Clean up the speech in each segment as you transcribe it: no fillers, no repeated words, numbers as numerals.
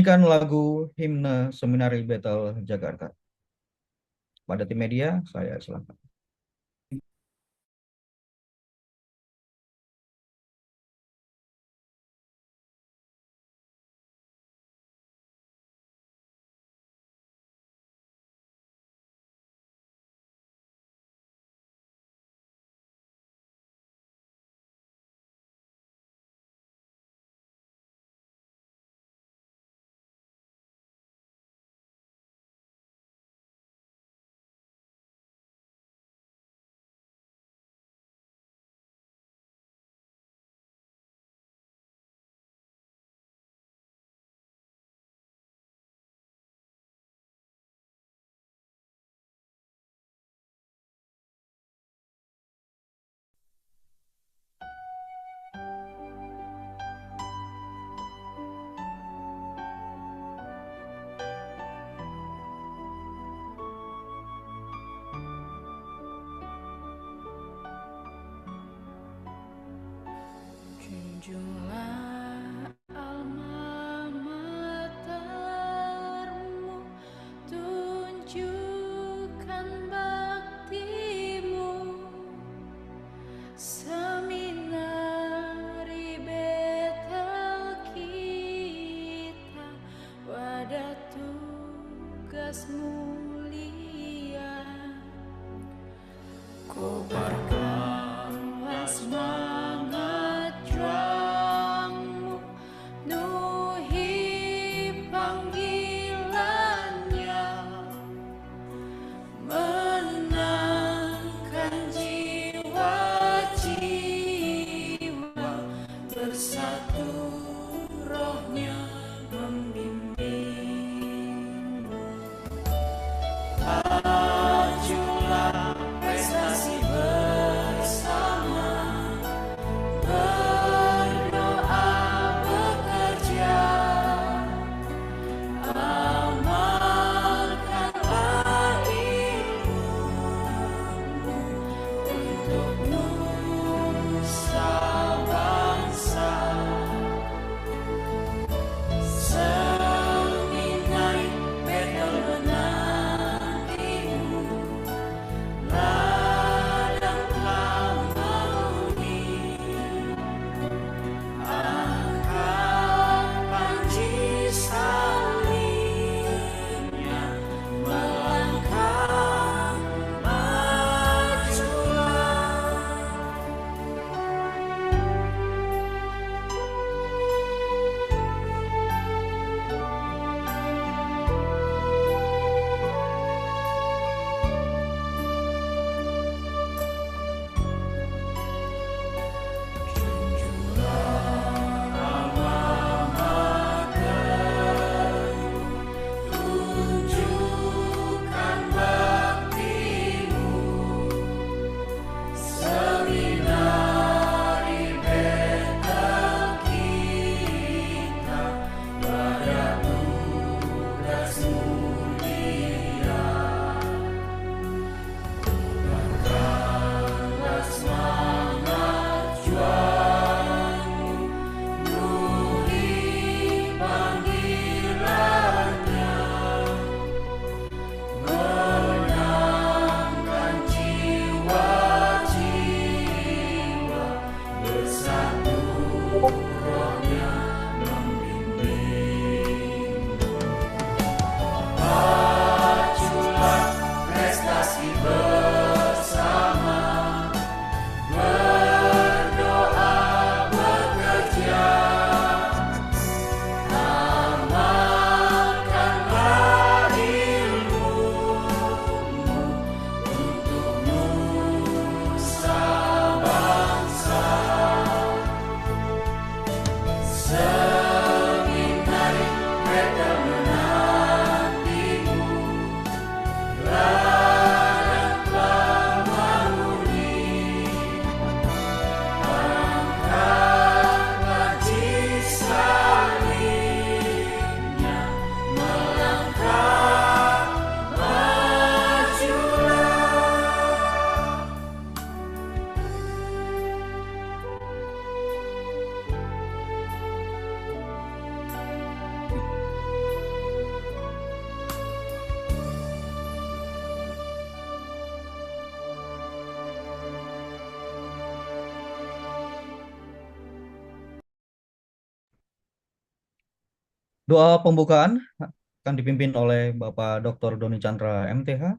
menyanyikan lagu himne Seminari Battle Jakarta. Pada tim media, saya silakan. Junjunglah alma matermu, tunjukkan baktimu, seminari Betel kita, wadah tugas mulia, kobarkanlah semangat juang. Doa pembukaan akan dipimpin oleh Bapak Dr. Doni Chandra MTH.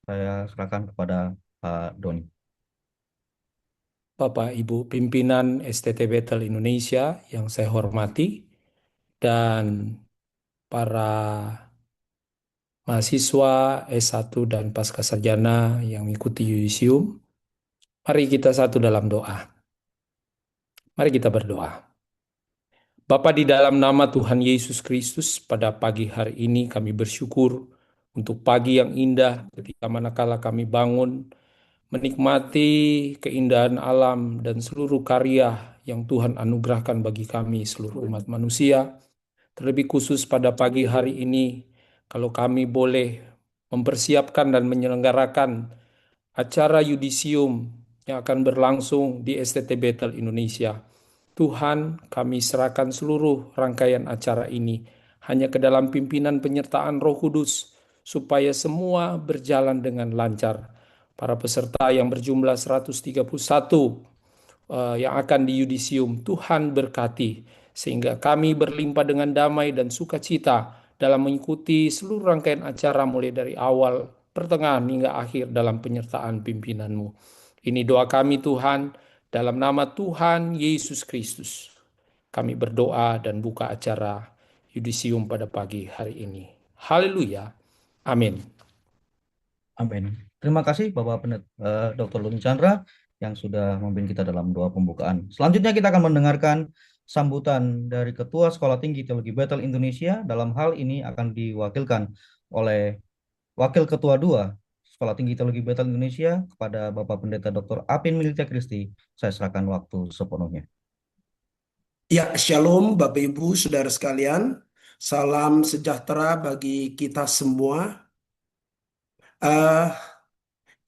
Saya serahkan kepada Pak Doni. Bapak Ibu pimpinan STT Battle Indonesia yang saya hormati dan para mahasiswa S1 dan pasca sarjana yang mengikuti yudisium, mari kita satu dalam doa. Mari kita berdoa. Bapa, di dalam nama Tuhan Yesus Kristus, pada pagi hari ini kami bersyukur untuk pagi yang indah ketika manakala kami bangun menikmati keindahan alam dan seluruh karya yang Tuhan anugerahkan bagi kami seluruh umat manusia. Terlebih khusus pada pagi hari ini, kalau kami boleh mempersiapkan dan menyelenggarakan acara yudisium yang akan berlangsung di STT Battle Indonesia. Tuhan, kami serahkan seluruh rangkaian acara ini hanya ke dalam pimpinan penyertaan Roh Kudus, supaya semua berjalan dengan lancar. Para peserta yang berjumlah 131 yang akan di yudisium, Tuhan berkati, sehingga kami berlimpah dengan damai dan sukacita dalam mengikuti seluruh rangkaian acara mulai dari awal, pertengahan hingga akhir dalam penyertaan pimpinan-Mu. Ini doa kami Tuhan, dalam nama Tuhan Yesus Kristus. Kami berdoa dan buka acara yudisium pada pagi hari ini. Haleluya. Amin. Amin. Terima kasih Bapak Dr. Doni Chandra yang sudah memimpin kita dalam doa pembukaan. Selanjutnya kita akan mendengarkan sambutan dari Ketua Sekolah Tinggi Teologi Battle Indonesia. Dalam hal ini akan diwakilkan oleh Wakil Ketua 2 Sekolah Tinggi Teologi Battle Indonesia kepada Bapak Pendeta Dr. Apin Milita Kristi. Saya serahkan waktu sepenuhnya. Ya, shalom Bapak Ibu, Saudara sekalian. Salam sejahtera bagi kita semua. Eh,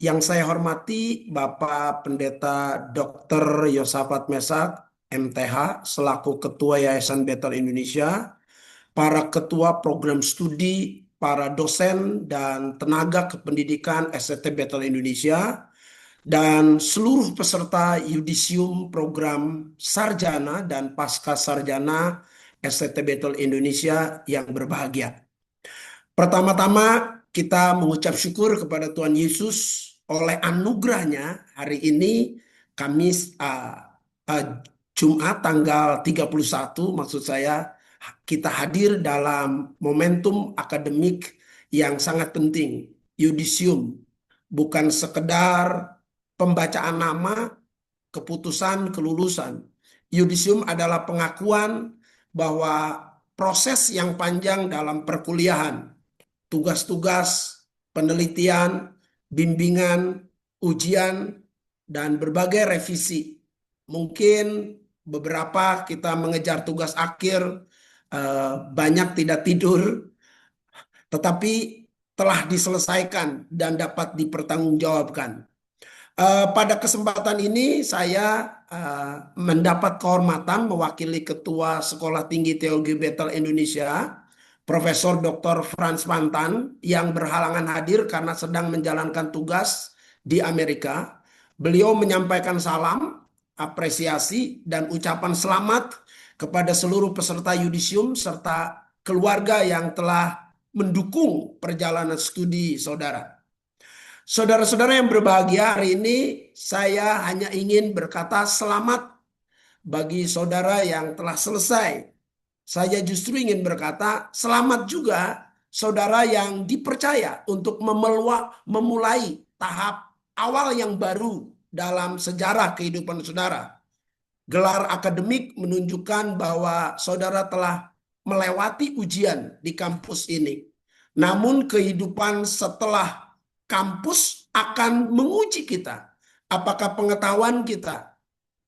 yang saya hormati Bapak Pendeta Dr. Yosafat Mesak, MTH, selaku Ketua Yayasan Battle Indonesia, para Ketua Program Studi, para dosen dan tenaga kependidikan STT Battle Indonesia, dan seluruh peserta yudisium program sarjana dan pasca sarjana STT Battle Indonesia yang berbahagia. Pertama-tama kita mengucap syukur kepada Tuhan Yesus oleh anugerahnya hari ini Kamis Jumat tanggal 31, maksud saya kita hadir dalam momentum akademik yang sangat penting, yudisium. Bukan sekedar pembacaan nama, keputusan, kelulusan. Yudisium adalah pengakuan bahwa proses yang panjang dalam perkuliahan, tugas-tugas, penelitian, bimbingan, ujian, dan berbagai revisi. Mungkin beberapa kita mengejar tugas akhir, banyak tidak tidur, tetapi telah diselesaikan dan dapat dipertanggungjawabkan. Pada kesempatan ini saya mendapat kehormatan mewakili Ketua Sekolah Tinggi Teologi Battle Indonesia, Profesor Dr. Frans Mantan, yang berhalangan hadir karena sedang menjalankan tugas di Amerika. Beliau menyampaikan salam, apresiasi, dan ucapan selamat kepada seluruh peserta yudisium serta keluarga yang telah mendukung perjalanan studi saudara. Saudara-saudara yang berbahagia, hari ini saya hanya ingin berkata selamat bagi saudara yang telah selesai. Saya justru ingin berkata selamat juga saudara yang dipercaya untuk memulai tahap awal yang baru dalam sejarah kehidupan saudara. Gelar akademik menunjukkan bahwa saudara telah melewati ujian di kampus ini. Namun kehidupan setelah kampus akan menguji kita. Apakah pengetahuan kita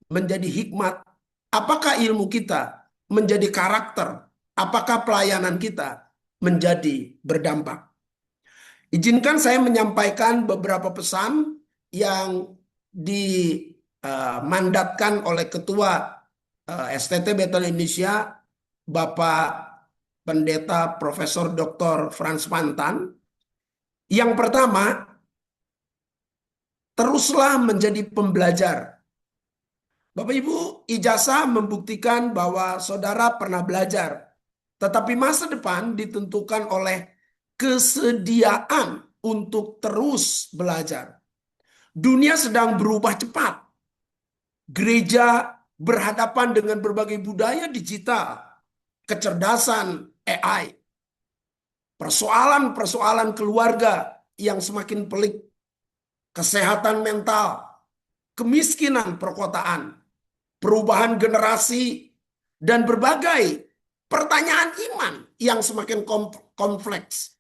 menjadi hikmat? Apakah ilmu kita menjadi karakter? Apakah pelayanan kita menjadi berdampak? Izinkan saya menyampaikan beberapa pesan yang dimandatkan oleh Ketua STT Battle Indonesia, Bapak Pendeta Profesor Dr. Frans Mantan. Yang pertama, teruslah menjadi pembelajar. Bapak Ibu, ijazah membuktikan bahwa saudara pernah belajar. Tetapi masa depan ditentukan oleh kesediaan untuk terus belajar. Dunia sedang berubah cepat. Gereja berhadapan dengan berbagai budaya digital, kecerdasan AI, persoalan-persoalan keluarga yang semakin pelik, kesehatan mental, kemiskinan perkotaan, perubahan generasi, dan berbagai pertanyaan iman yang semakin kompleks.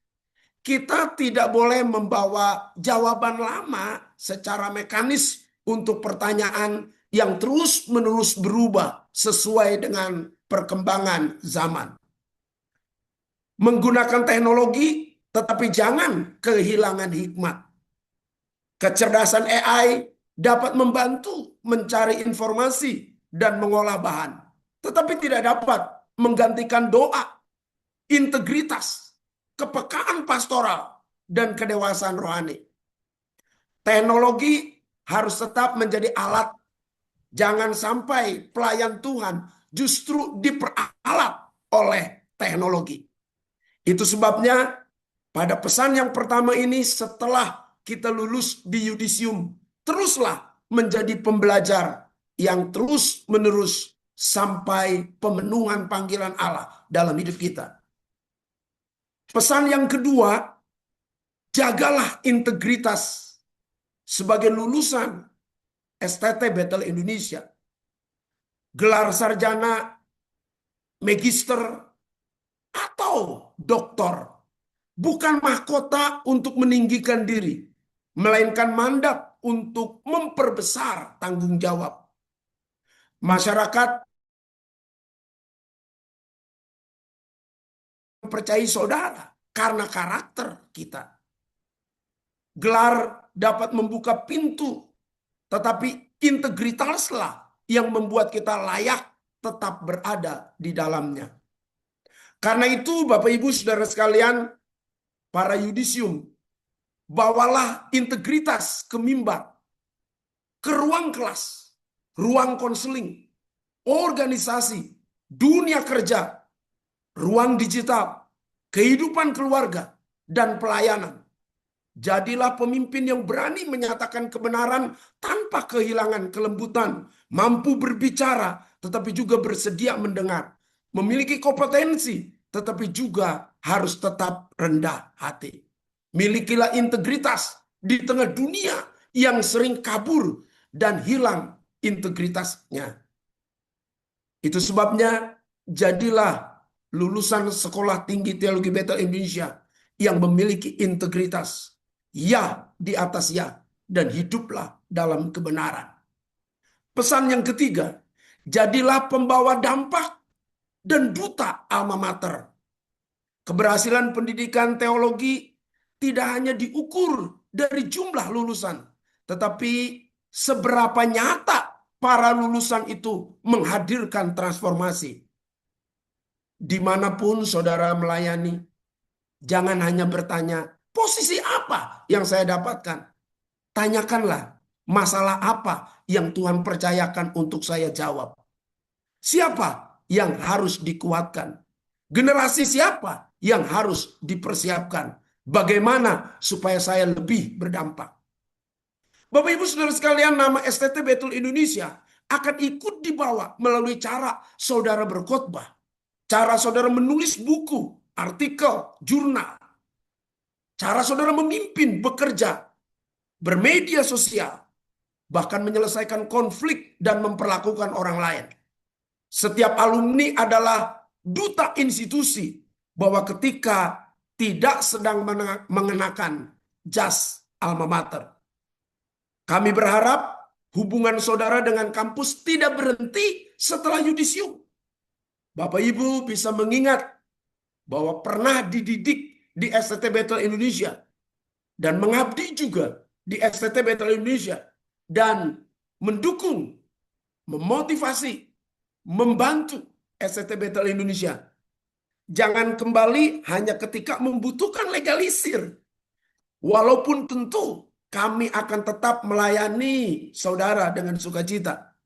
Kita tidak boleh membawa jawaban lama secara mekanis untuk pertanyaan yang terus-menerus berubah sesuai dengan perkembangan zaman. Menggunakan teknologi, tetapi jangan kehilangan hikmat. Kecerdasan AI dapat membantu mencari informasi dan mengolah bahan, tetapi tidak dapat menggantikan doa, integritas, kepekaan pastoral, dan kedewasaan rohani. Teknologi harus tetap menjadi alat. Jangan sampai pelayan Tuhan justru diperalat oleh teknologi. Itu sebabnya pada pesan yang pertama ini, setelah kita lulus di yudisium, teruslah menjadi pembelajar yang terus-menerus sampai pemenuhan panggilan Allah dalam hidup kita. Pesan yang kedua, jagalah integritas sebagai lulusan STT Bethel Indonesia. Gelar sarjana, magister, atau doktor bukan mahkota untuk meninggikan diri, melainkan mandat untuk memperbesar tanggung jawab. Masyarakat mempercayai saudara karena karakter kita. Gelar dapat membuka pintu, tetapi integritaslah yang membuat kita layak tetap berada di dalamnya. Karena itu Bapak Ibu Saudara sekalian, para yudisium, bawalah integritas ke mimbar, ke ruang kelas, ruang konseling, organisasi, dunia kerja, ruang digital, kehidupan keluarga, dan pelayanan. Jadilah pemimpin yang berani menyatakan kebenaran tanpa kehilangan kelembutan, mampu berbicara tetapi juga bersedia mendengar, memiliki kompetensi tetapi juga harus tetap rendah hati. Milikilah integritas di tengah dunia yang sering kabur dan hilang integritasnya. Itu sebabnya jadilah lulusan Sekolah Tinggi Teologi Bethel Indonesia yang memiliki integritas. Ya di atas ya, dan hiduplah dalam kebenaran. Pesan yang ketiga, jadilah pembawa dampak dan duta alma mater. Keberhasilan pendidikan teologi tidak hanya diukur dari jumlah lulusan, tetapi seberapa nyata para lulusan itu menghadirkan transformasi. Dimanapun saudara melayani, jangan hanya bertanya, posisi apa yang saya dapatkan? Tanyakanlah, masalah apa yang Tuhan percayakan untuk saya jawab? Siapa yang harus dikuatkan? Generasi siapa yang harus dipersiapkan? Bagaimana supaya saya lebih berdampak? Bapak Ibu Saudara sekalian, nama STT Bethel Indonesia akan ikut dibawa melalui cara saudara berkhotbah, cara saudara menulis buku, artikel, jurnal, cara saudara memimpin, bekerja, bermedia sosial, bahkan menyelesaikan konflik dan memperlakukan orang lain. Setiap alumni adalah duta institusi bahwa ketika tidak sedang mengenakan jas alma mater. Kami berharap hubungan saudara dengan kampus tidak berhenti setelah yudisium. Bapak Ibu bisa mengingat bahwa pernah dididik di STT Bethel Indonesia dan mengabdi juga di STT Bethel Indonesia dan mendukung, memotivasi, membantu STT Bethel Indonesia. Jangan kembali hanya ketika membutuhkan legalisir. Walaupun tentu kami akan tetap melayani saudara dengan sukacita.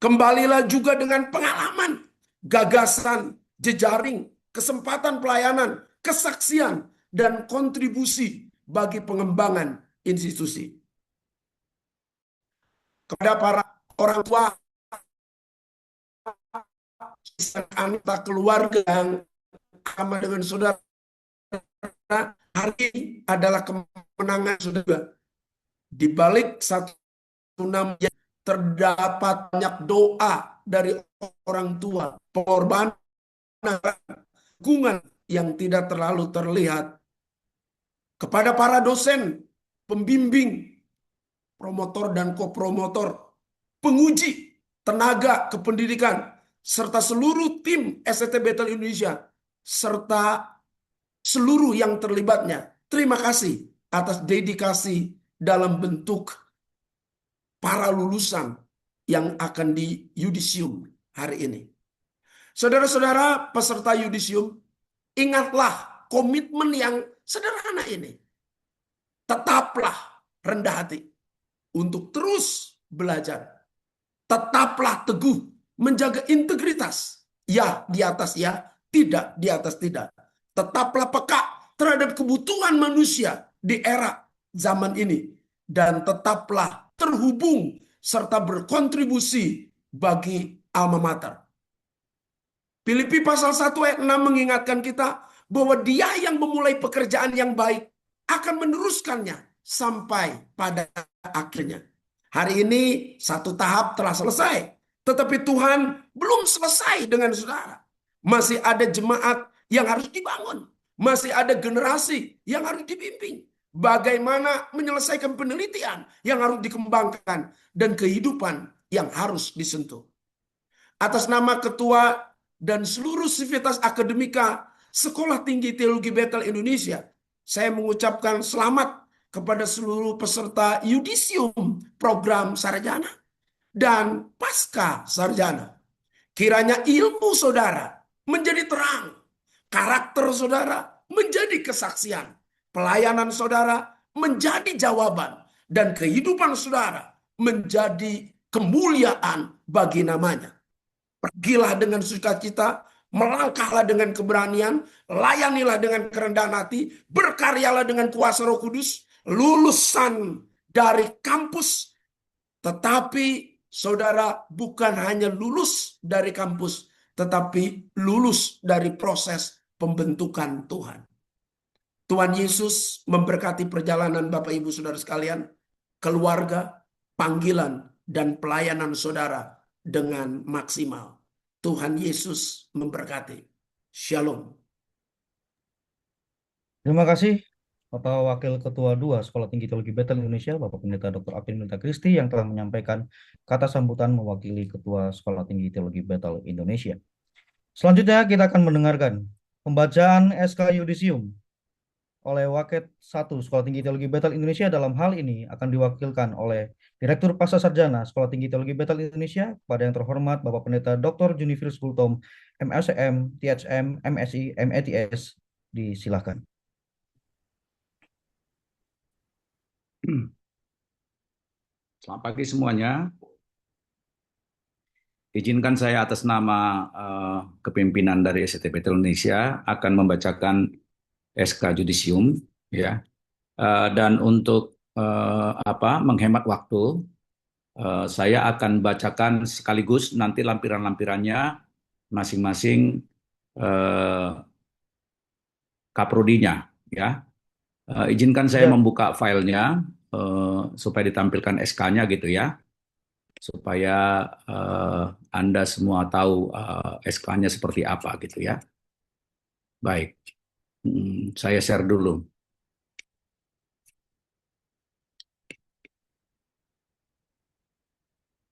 Kembalilah juga dengan pengalaman, gagasan, jejaring, kesempatan pelayanan, kesaksian, dan kontribusi bagi pengembangan institusi. Kepada para orang tua, anggota keluarga yang sama dengan saudara, hari ini adalah kemenangan saudara. Di balik satu nama terdapat banyak doa dari orang tua, pengorbanan, dukungan yang tidak terlalu terlihat. Kepada para dosen, pembimbing, promotor dan kopromotor, penguji, tenaga kependidikan, serta seluruh tim STT Bethel Indonesia, serta seluruh yang terlibatnya. Terima kasih atas dedikasi dalam bentuk para lulusan yang akan di yudisium hari ini. Saudara-saudara peserta yudisium, ingatlah komitmen yang sederhana ini. Tetaplah rendah hati untuk terus belajar. Tetaplah teguh menjaga integritas. Ya di atas ya, tidak di atas tidak. Tetaplah peka terhadap kebutuhan manusia di era zaman ini. Dan tetaplah terhubung serta berkontribusi bagi alma mater. Filipi pasal 1 ayat 6 mengingatkan kita bahwa Dia yang memulai pekerjaan yang baik akan meneruskannya sampai pada akhirnya. Hari ini satu tahap telah selesai, tetapi Tuhan belum selesai dengan saudara. Masih ada jemaat yang harus dibangun, masih ada generasi yang harus dibimbing. Bagaimana menyelesaikan penelitian yang harus dikembangkan dan kehidupan yang harus disentuh. Atas nama ketua dan seluruh sivitas akademika Sekolah Tinggi Teologi Bethel Indonesia, saya mengucapkan selamat kepada seluruh peserta yudisium program sarjana dan pasca sarjana. Kiranya ilmu saudara menjadi terang, karakter saudara menjadi kesaksian, pelayanan saudara menjadi jawaban, dan kehidupan saudara menjadi kemuliaan bagi namanya. Pergilah dengan sukacita, melangkahlah dengan keberanian, layanilah dengan kerendahan hati, berkaryalah dengan kuasa Roh Kudus, lulusan dari kampus, tetapi saudara bukan hanya lulus dari kampus, tetapi lulus dari proses pembentukan Tuhan. Tuhan Yesus memberkati perjalanan Bapak Ibu Saudara sekalian, keluarga, panggilan, dan pelayanan saudara dengan maksimal. Tuhan Yesus memberkati. Shalom. Terima kasih Bapak Wakil Ketua 2 Sekolah Tinggi Teologi Bethel Indonesia, Bapak Pendeta Dr. Apin Milta Kristi, yang telah menyampaikan kata sambutan mewakili Ketua Sekolah Tinggi Teologi Bethel Indonesia. Selanjutnya kita akan mendengarkan pembacaan SK Yudisium oleh Waket 1 Sekolah Tinggi Teologi Bethel Indonesia. Dalam hal ini akan diwakilkan oleh Direktur Pasca Sarjana Sekolah Tinggi Teologi Bethel Indonesia pada yang terhormat Bapak Pendeta Dr. Junifirus Gultom, MSCM, THM, MSI, METS. Disilakan. Selamat pagi semuanya. Izinkan saya atas nama kepimpinan dari STT Bethel Indonesia akan membacakan SK Yudisium, ya. Dan untuk menghemat waktu, saya akan bacakan sekaligus nanti lampiran-lampirannya masing-masing kaprodinya, ya. Izinkan saya membuka filenya supaya ditampilkan SK-nya gitu ya, supaya Anda semua tahu SK-nya seperti apa gitu ya. Baik, saya share dulu.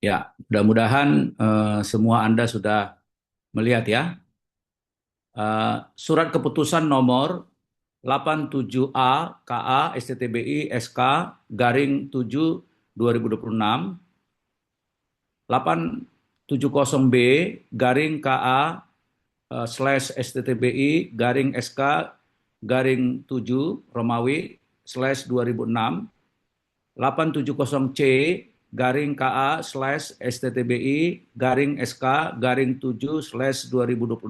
Ya, mudah-mudahan semua Anda sudah melihat ya. Surat keputusan nomor 87A KA STTBI SK garing 7 2026, 870B garing KA slash STTBI garing SK garing 7 Romawi slash 2006, 870C garing KA slash STTBI garing SK garing 7 slash 2026,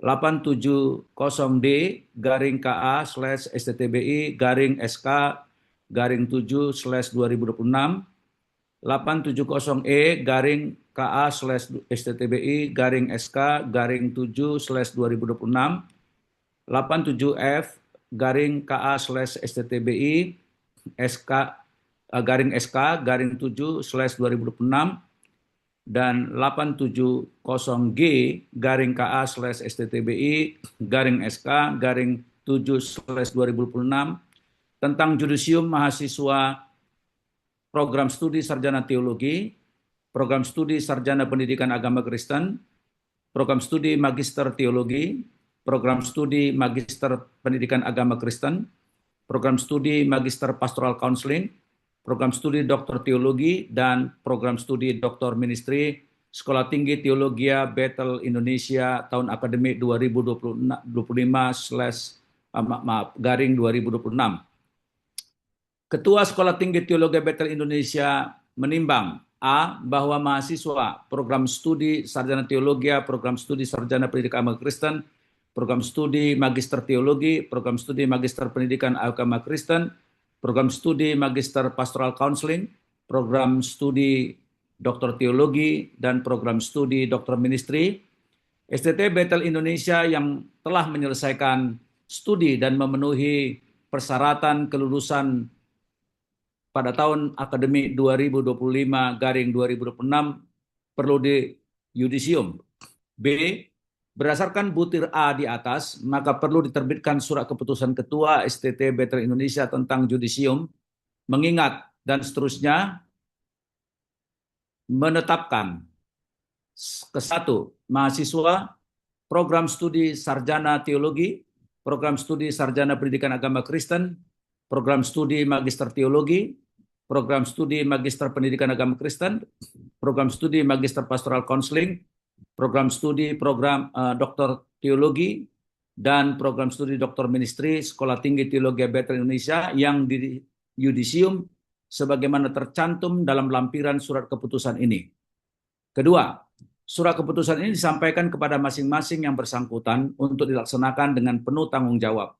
870D garing KA slash STTBI garing SK garing 7 slash 2026, 870E garing KA slash STTBI garing SK garing 7 slash 2026, 87F garing KA slash STTBI SK garing SK garing 7 slash 2026, dan 870G garing KA slash STTBI garing SK garing 7 slash 2026 tentang judisium mahasiswa program studi sarjana teologi, program studi sarjana pendidikan agama Kristen, program studi magister teologi, program studi magister pendidikan agama Kristen, program studi magister pastoral counseling, program studi doktor teologi, dan program studi doktor ministry Sekolah Tinggi Teologia Bethel Indonesia tahun akademik 2025/garing 2026. Ketua Sekolah Tinggi Teologi Bethel Indonesia menimbang A. Bahwa mahasiswa program studi sarjana teologia, program studi sarjana pendidikan agama Kristen, program studi magister teologi, program studi magister pendidikan agama Kristen, program studi magister pastoral counseling, program studi doktor teologi, dan program studi doktor ministry STT Bethel Indonesia yang telah menyelesaikan studi dan memenuhi persyaratan kelulusan pada tahun akademik 2025/2026 perlu di yudisium. B. Berdasarkan butir A di atas, maka perlu diterbitkan surat keputusan Ketua STT Bethel Indonesia tentang yudisium, mengingat dan seterusnya menetapkan ke-1 mahasiswa program studi sarjana teologi, program studi sarjana pendidikan agama Kristen, program studi magister teologi, program studi magister pendidikan agama Kristen, program studi magister pastoral counseling, program studi doktor teologi, dan program studi doktor ministry Sekolah Tinggi Teologi Bethel Indonesia yang di yudisium sebagaimana tercantum dalam lampiran surat keputusan ini. Kedua, surat keputusan ini disampaikan kepada masing-masing yang bersangkutan untuk dilaksanakan dengan penuh tanggung jawab.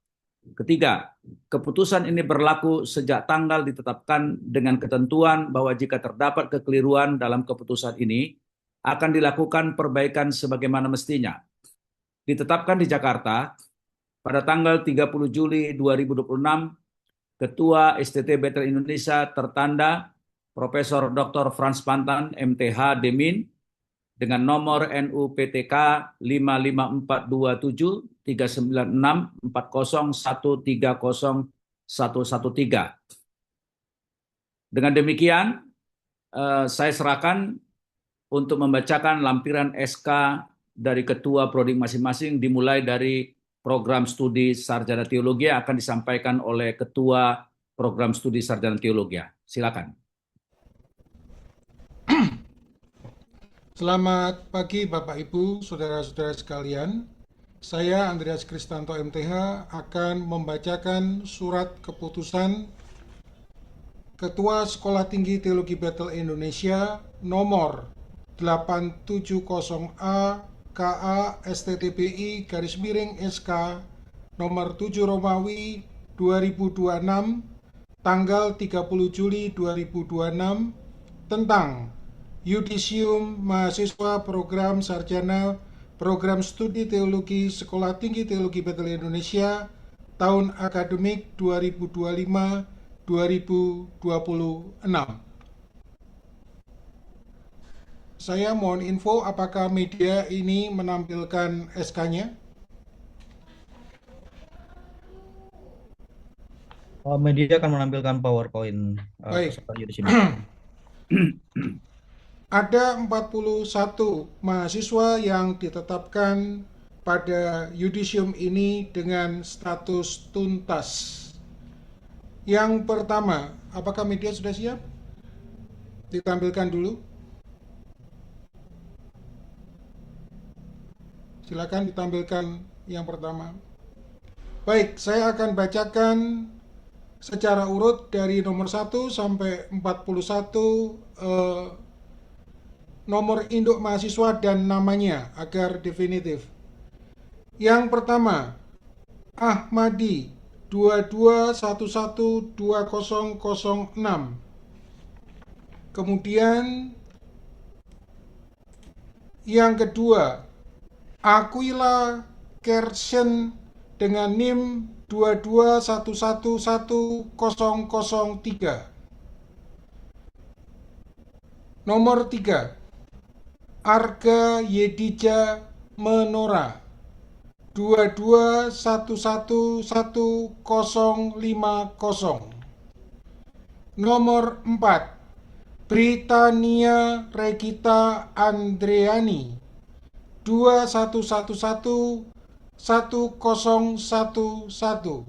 Ketiga, keputusan ini berlaku sejak tanggal ditetapkan dengan ketentuan bahwa jika terdapat kekeliruan dalam keputusan ini, akan dilakukan perbaikan sebagaimana mestinya. Ditetapkan di Jakarta pada tanggal 30 Juli 2026, Ketua STT Bethel Indonesia tertanda Profesor Dr. Frans Pantan, MTH, Demin, dengan nomor NUPTK 55427396401301113. Dengan demikian, saya serahkan untuk membacakan lampiran SK dari Ketua Prodi masing-masing dimulai dari program studi sarjana teologi yang akan disampaikan oleh Ketua Program Studi Sarjana Teologi. Silakan. Selamat pagi Bapak Ibu, Saudara-saudara sekalian. Saya Andreas Kristanto MTH akan membacakan surat keputusan Ketua Sekolah Tinggi Teologi Bethel Indonesia nomor 870A KA STTBI _SK nomor 7 Romawi 2026 tanggal 30 Juli 2026 tentang yudisium mahasiswa program sarjana program studi teologi Sekolah Tinggi Teologi Bethel Indonesia tahun akademik 2025-2026. Saya mohon info apakah media ini menampilkan SK-nya? Media akan menampilkan PowerPoint Baik. peserta yudisium. Ada 41 mahasiswa yang ditetapkan pada yudisium ini dengan status tuntas. Yang pertama, apakah media sudah siap? Ditampilkan dulu. Silakan ditampilkan yang pertama. Baik, saya akan bacakan secara urut dari nomor 1 sampai 41 nomor induk mahasiswa dan namanya agar definitif. Yang pertama, Ahmadi 22112006. Kemudian yang kedua, Aquila Kersen dengan NIM 22111003. Nomor 3, Arga Yedija Menora 22111050. Nomor 4, Britania Regita Andreani 21111011.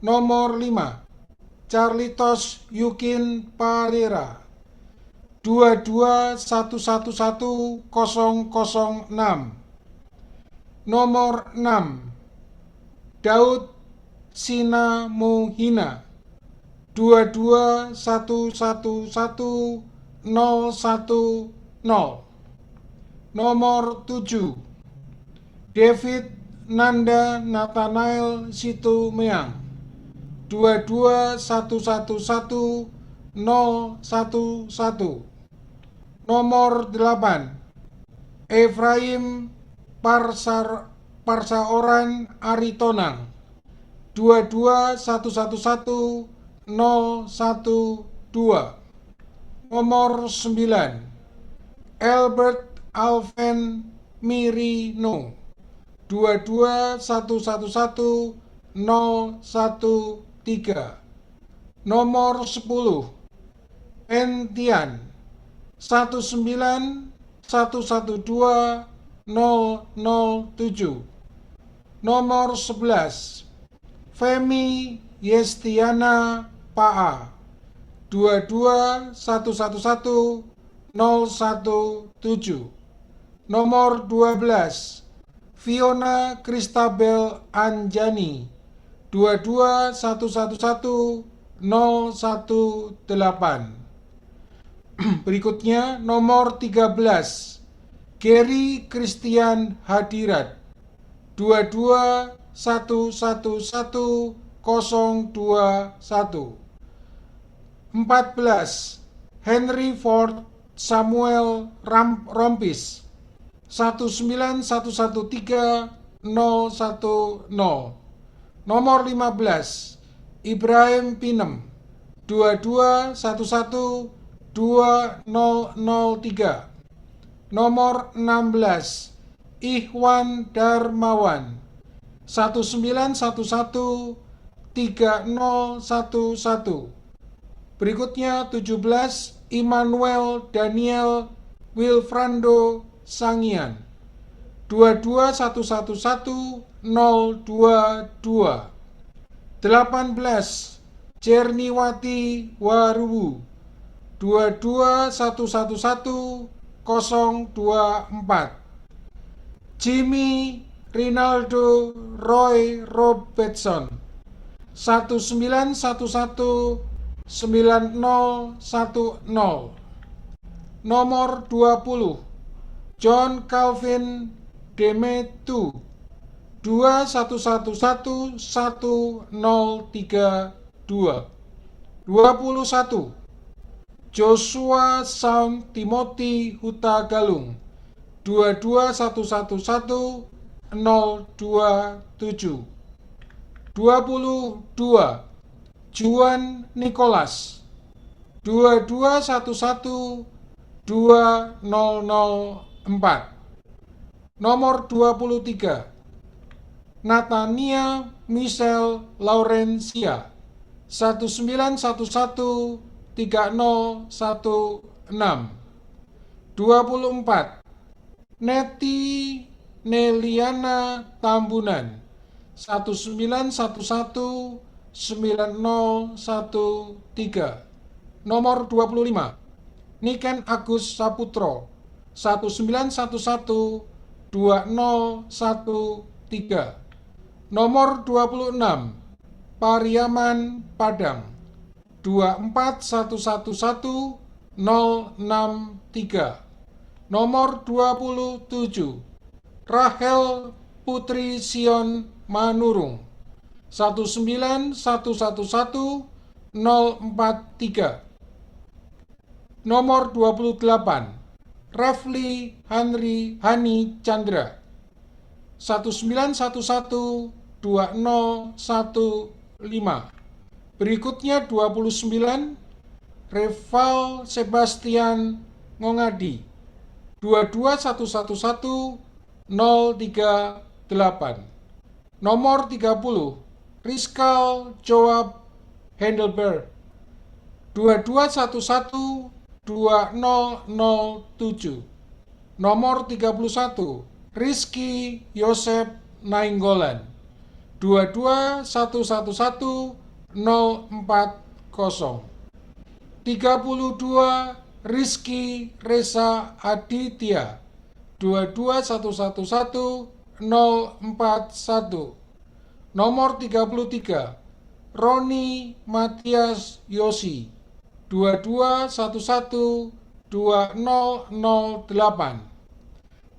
Nomor 5, Carlitos Yukin Parera 22111006. Nomor 6, Daud Sinamuhina 22111010. Nomor 7, David Nanda Nathanael Situmeang 22111011. Nomor 8, Efraim Parsaoran Aritonang 22111012. Nomor 9, Albert Alven Mirino 22111013. Nomor 10, Entian 19112-007. Nomor 11, Femi Yestiana Paa 22111017. Nomor 12, Fiona Christabel Anjani 22111-018. Berikutnya nomor 13, Gary Christian Hadirat 221111021. 14, Henry Ford Samuel Rompis 19113-010. Nomor 15, Ibrahim Pinem 22112003. Nomor 16, Ikhwan Darmawan 19113011. Berikutnya 17, Immanuel Daniel Wilfrando Sangian 22111022. 18, Cerniwati Waruwu 22111024. Jimmy Rinaldo Roy Robertson 19119010. Nomor 20, John Calvin Demetu 21111032. 21, Joshua Saung Timothy Huta Galung 221111027. 22, Juan Nicholas 2211204. Nomor 23, Natania Michelle Laurencia 19113016. 24, Neti Neliana Tambunan 19119013. Nomor 25, Niken Agus Saputro 19112013. Nomor 26, Pariaman Padang 2411063. Nomor 27, Rahel Putri Sion Manurung 19111-043. Nomor 28 Refli Hani Chandra 19112-015. Berikutnya 29 Reval Sebastian Ngongadi 22111-038. Nomor 30 Rizkal Joab Hendelberg 2211-2007. Nomor 31 Rizky Yosep Nainggolan 22111-040. 32 Rizky Reza Aditya 22111-041. Nomor 33 Roni Matias Yosi 2211-2008.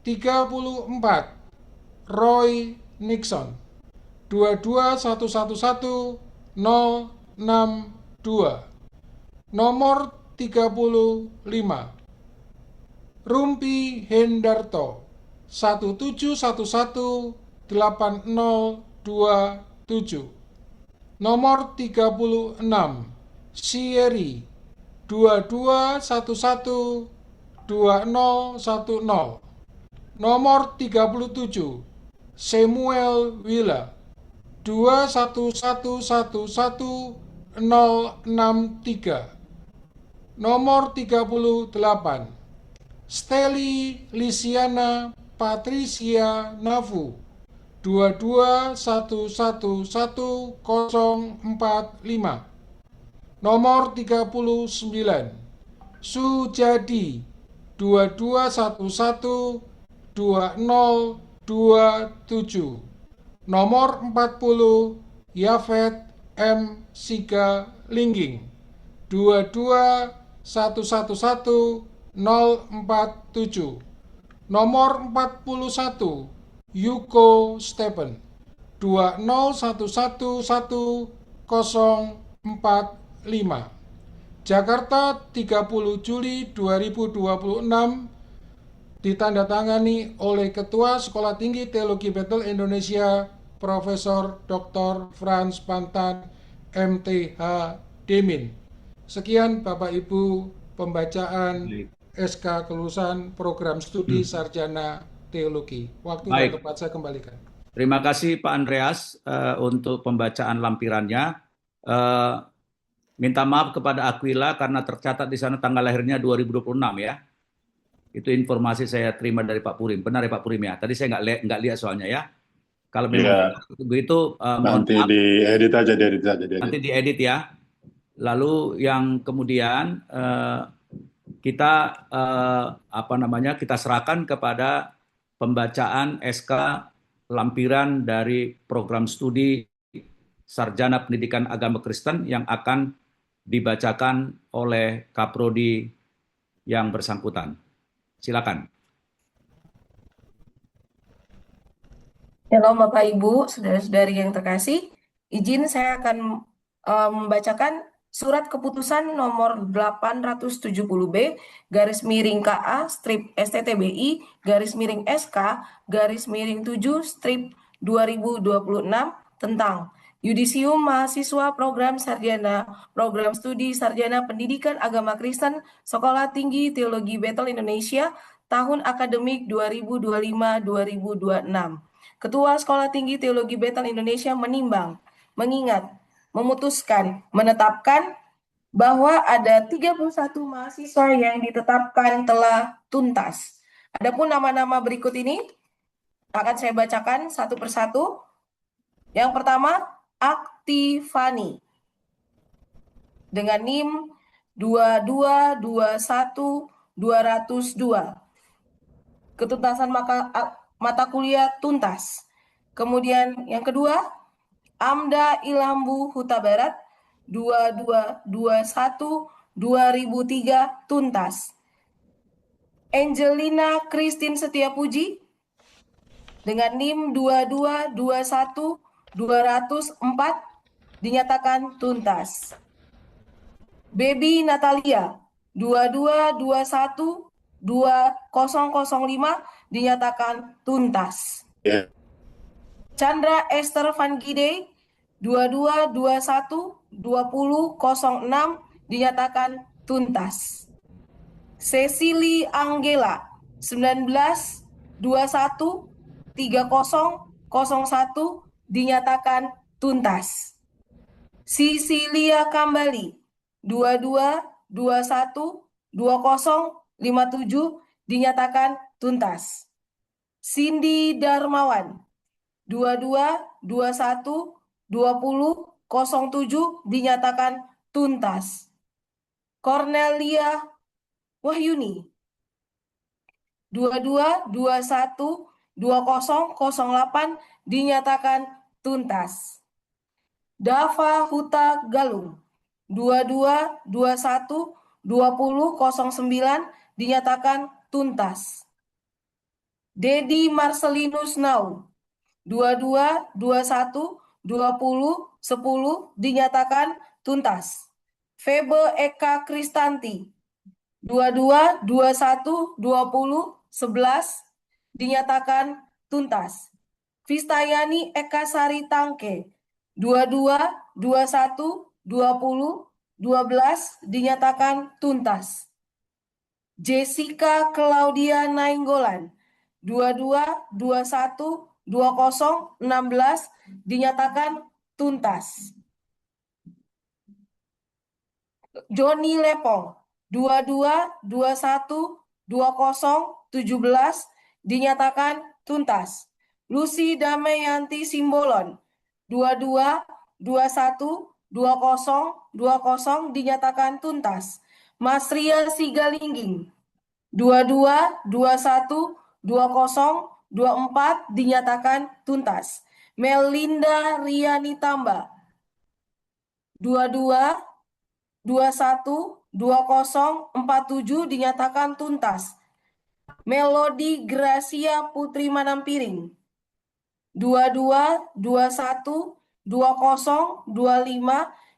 34 Roy Nixon 22111-062. Nomor 35 Rumpi Hendarto 17118-027. Nomor 36 Sieri 2211-2010. Nomor 37 Samuel Willa 2111063. Nomor 38 Steli Lisiana Patricia Nafu 2211045. Nomor 39 Sujadi 2211-2027. Nomor 40 Yafet M. Siga Lingging 22111-047. Nomor 41 Yuko Stephen 20111-045. Jakarta 30 Juli 2026. Ditandatangani oleh Ketua Sekolah Tinggi Teologi Bethel Indonesia Profesor Dr. Frans Pantan MTH Demin. Sekian Bapak Ibu pembacaan SK kelulusan program studi sarjana teologi. Waktu dan tempat saya kembalikan. Terima kasih Pak Andreas untuk pembacaan lampirannya. Minta maaf kepada Aquila karena tercatat di sana tanggal lahirnya 2026 ya. Itu informasi saya terima dari Pak Purim. Benar ya Pak Purim ya? Tadi saya nggak lihat soalnya ya. Kalau memang begitu, mohon nanti maaf. diedit aja. Nanti diedit ya. Lalu yang kemudian kita kita serahkan kepada pembacaan SK lampiran dari program studi Sarjana Pendidikan Agama Kristen yang akan dibacakan oleh Kaprodi yang bersangkutan. Silakan. Shalom Bapak Ibu, saudara-saudari yang terkasih. Izin saya akan membacakan surat keputusan nomor 870B garis miring KA strip STTBI garis miring SK garis miring 7 strip 2026 tentang Yudisium Mahasiswa Program Sarjana Program Studi Sarjana Pendidikan Agama Kristen Sekolah Tinggi Teologi Bethel Indonesia tahun akademik 2025-2026. Ketua Sekolah Tinggi Teologi Bethel Indonesia menimbang, mengingat, memutuskan, menetapkan bahwa ada 31 mahasiswa yang ditetapkan telah tuntas. Adapun nama-nama berikut ini akan saya bacakan satu persatu. Yang pertama, Aktifani dengan NIM 2221202. Ketuntasan mata kuliah tuntas. Kemudian yang kedua, Amda Ilhambu Huta Barat 2221-2003 tuntas. Angelina Christine Setiapuji dengan NIM 2221204 dinyatakan tuntas. Baby Natalia 22212005 dinyatakan tuntas. Chandra Esther Van Gide 22212006 dinyatakan tuntas. Cecily Angela 19213001 dinyatakan tuntas. Sisilia Kambali 22212057 dinyatakan tuntas. Cindy Darmawan 22212007 dinyatakan tuntas. Cornelia Wahyuni 22212008 dinyatakan tuntas. Dava Huta Galung 22212009 dinyatakan tuntas. Dedi Marcelinus Nau 22212010 dinyatakan tuntas. Febe Eka Kristanti 22212011 dinyatakan tuntas. Vistayani Eka Sari Tangke 22212012 dinyatakan tuntas. Jessica Claudia Nainggolan 22212016 dinyatakan tuntas. Joni Lepong 22212017 dinyatakan tuntas. Lucy Damayanti Simbolon 22212020 dinyatakan tuntas. Masria Sigalingging 22212024 dinyatakan tuntas. Melinda Riani Tamba 22212047 dinyatakan tuntas. Melody Gracia Putri Manampiring 22212025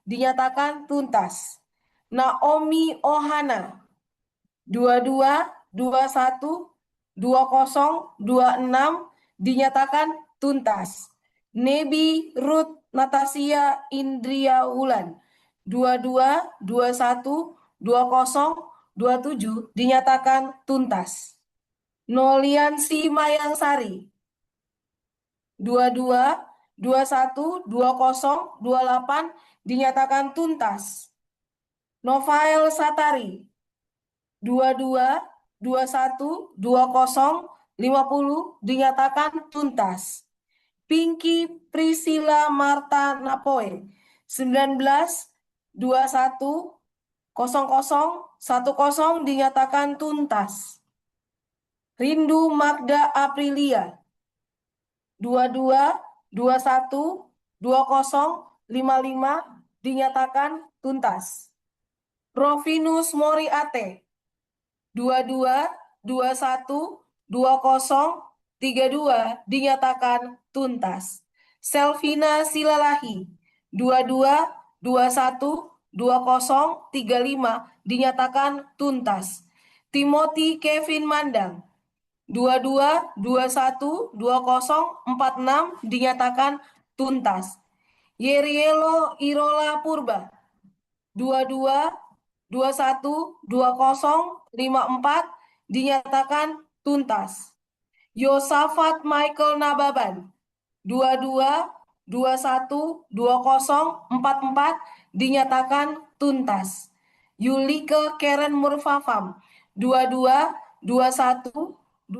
dinyatakan tuntas. Naomi Ohana 22212026 dinyatakan tuntas. Nebi Ruth Natasia Indria Wulan 22212027 dinyatakan tuntas. Noliansi Mayangsari 22212028 dinyatakan tuntas. Novael Satari 22212050 dinyatakan tuntas. Pinky Priscilla Marta Napoe 19210010 dinyatakan tuntas. Rindu Magda Aprilia 22212055 dinyatakan tuntas. Rovinus Moriate 22212032 dinyatakan tuntas. Selvina Silalahi 22212035 dinyatakan tuntas. Timothy Kevin Mandang 22212046 dinyatakan tuntas. Yerielo Irola Purba 22212054 dinyatakan tuntas. Yosafat Michael Nababan 22212044 dinyatakan tuntas. Yulike Karen Murfafam 22212056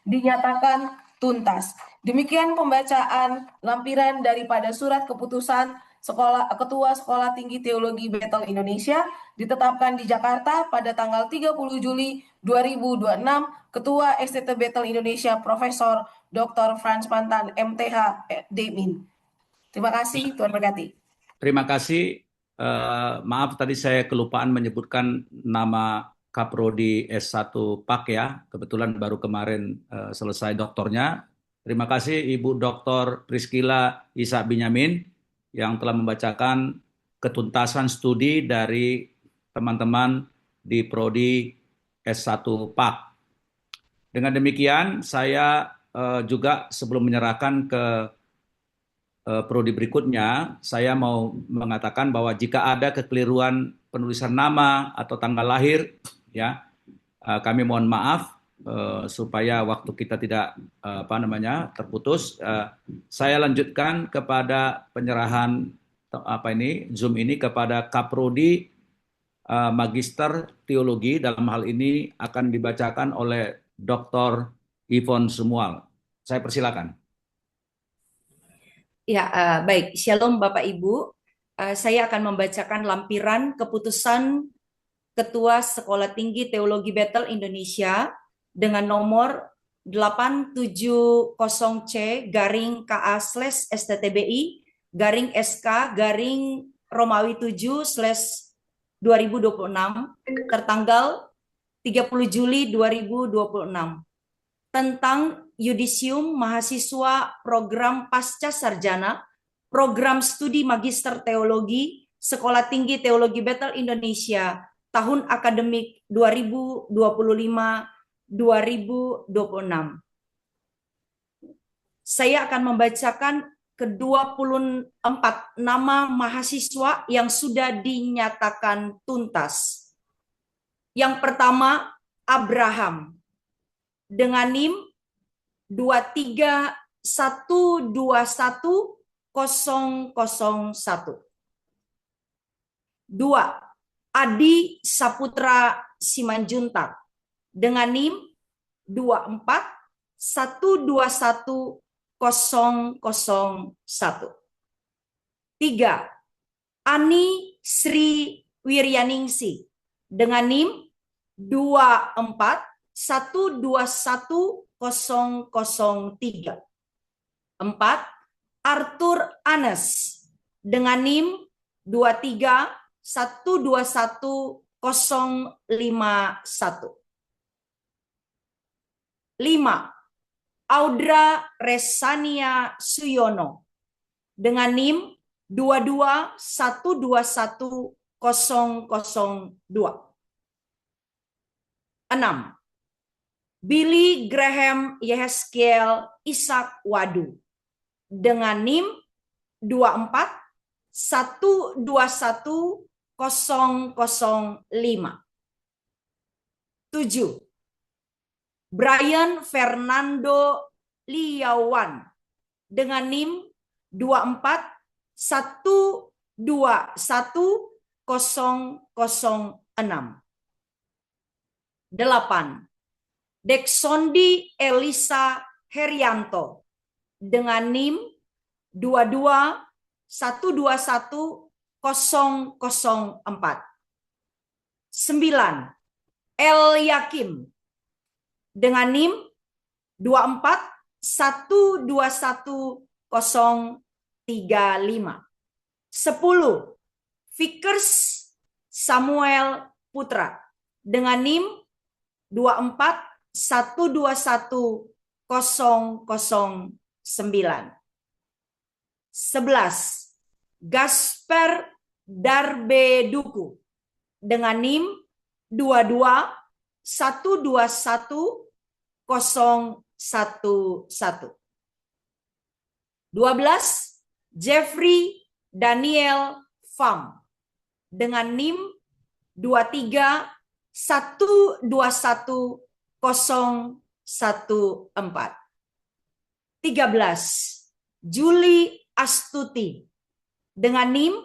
dinyatakan tuntas. Demikian pembacaan lampiran daripada surat keputusan Ketua Sekolah Tinggi Teologi Bethel Indonesia ditetapkan di Jakarta pada tanggal 30 Juli 2026, Ketua STT Bethel Indonesia Profesor Dr. Frans Mantan MTH Demin. Terima kasih, Tuhan berkati. Terima kasih. Maaf tadi saya kelupaan menyebutkan nama Kaprodi S1 PAK ya. Kebetulan baru kemarin selesai doktornya. Terima kasih Ibu Dr. Priscilla Isa Binyamin yang telah membacakan ketuntasan studi dari teman-teman di Prodi S1 PAK. Dengan demikian, saya juga sebelum menyerahkan ke prodi berikutnya, saya mau mengatakan bahwa jika ada kekeliruan penulisan nama atau tanggal lahir, ya kami mohon maaf supaya waktu kita tidak terputus. Saya lanjutkan kepada penyerahan Zoom ini kepada Kaprodi Magister Teologi. Dalam hal ini akan dibacakan oleh Dr. Yvonne Sumual. Saya persilakan. Ya, baik. Shalom Bapak Ibu. Saya akan membacakan lampiran keputusan Ketua Sekolah Tinggi Teologi Bethel Indonesia dengan nomor 870-C/SK/Romawi 7/2026 tertanggal 30 Juli 2026 tentang Yudisium Mahasiswa Program Pasca Sarjana Program Studi Magister Teologi Sekolah Tinggi Teologi Bethel Indonesia tahun akademik 2025-2026. Saya akan membacakan ke-24 nama mahasiswa yang sudah dinyatakan tuntas. Yang pertama, Abraham dengan NIM 231210001. 2. Adi Saputra Simanjuntak dengan NIM 241210001. 3. Ani Sri Wiryaningsi dengan NIM 2412103. 4. Arthur Anes dengan NIM 2312151. 5. Audra Resania Suyono dengan NIM 221210002. 6. Billy Graham Yehezkiel Ishak Wadu dengan NIM 2412105. 7. Brian Fernando Liawan dengan NIM 2412106. 8. Deksondi Elisa Herianto dengan NIM 2212104. 9. El Yakim dengan NIM 2412135. 10. Vickers Samuel Putra dengan NIM 2412109. 11. Gasper Darbeduku dengan NIM 2212111. 12. Jeffrey Daniel Pham dengan NIM 2312114. 13. Julie Astuti dengan NIM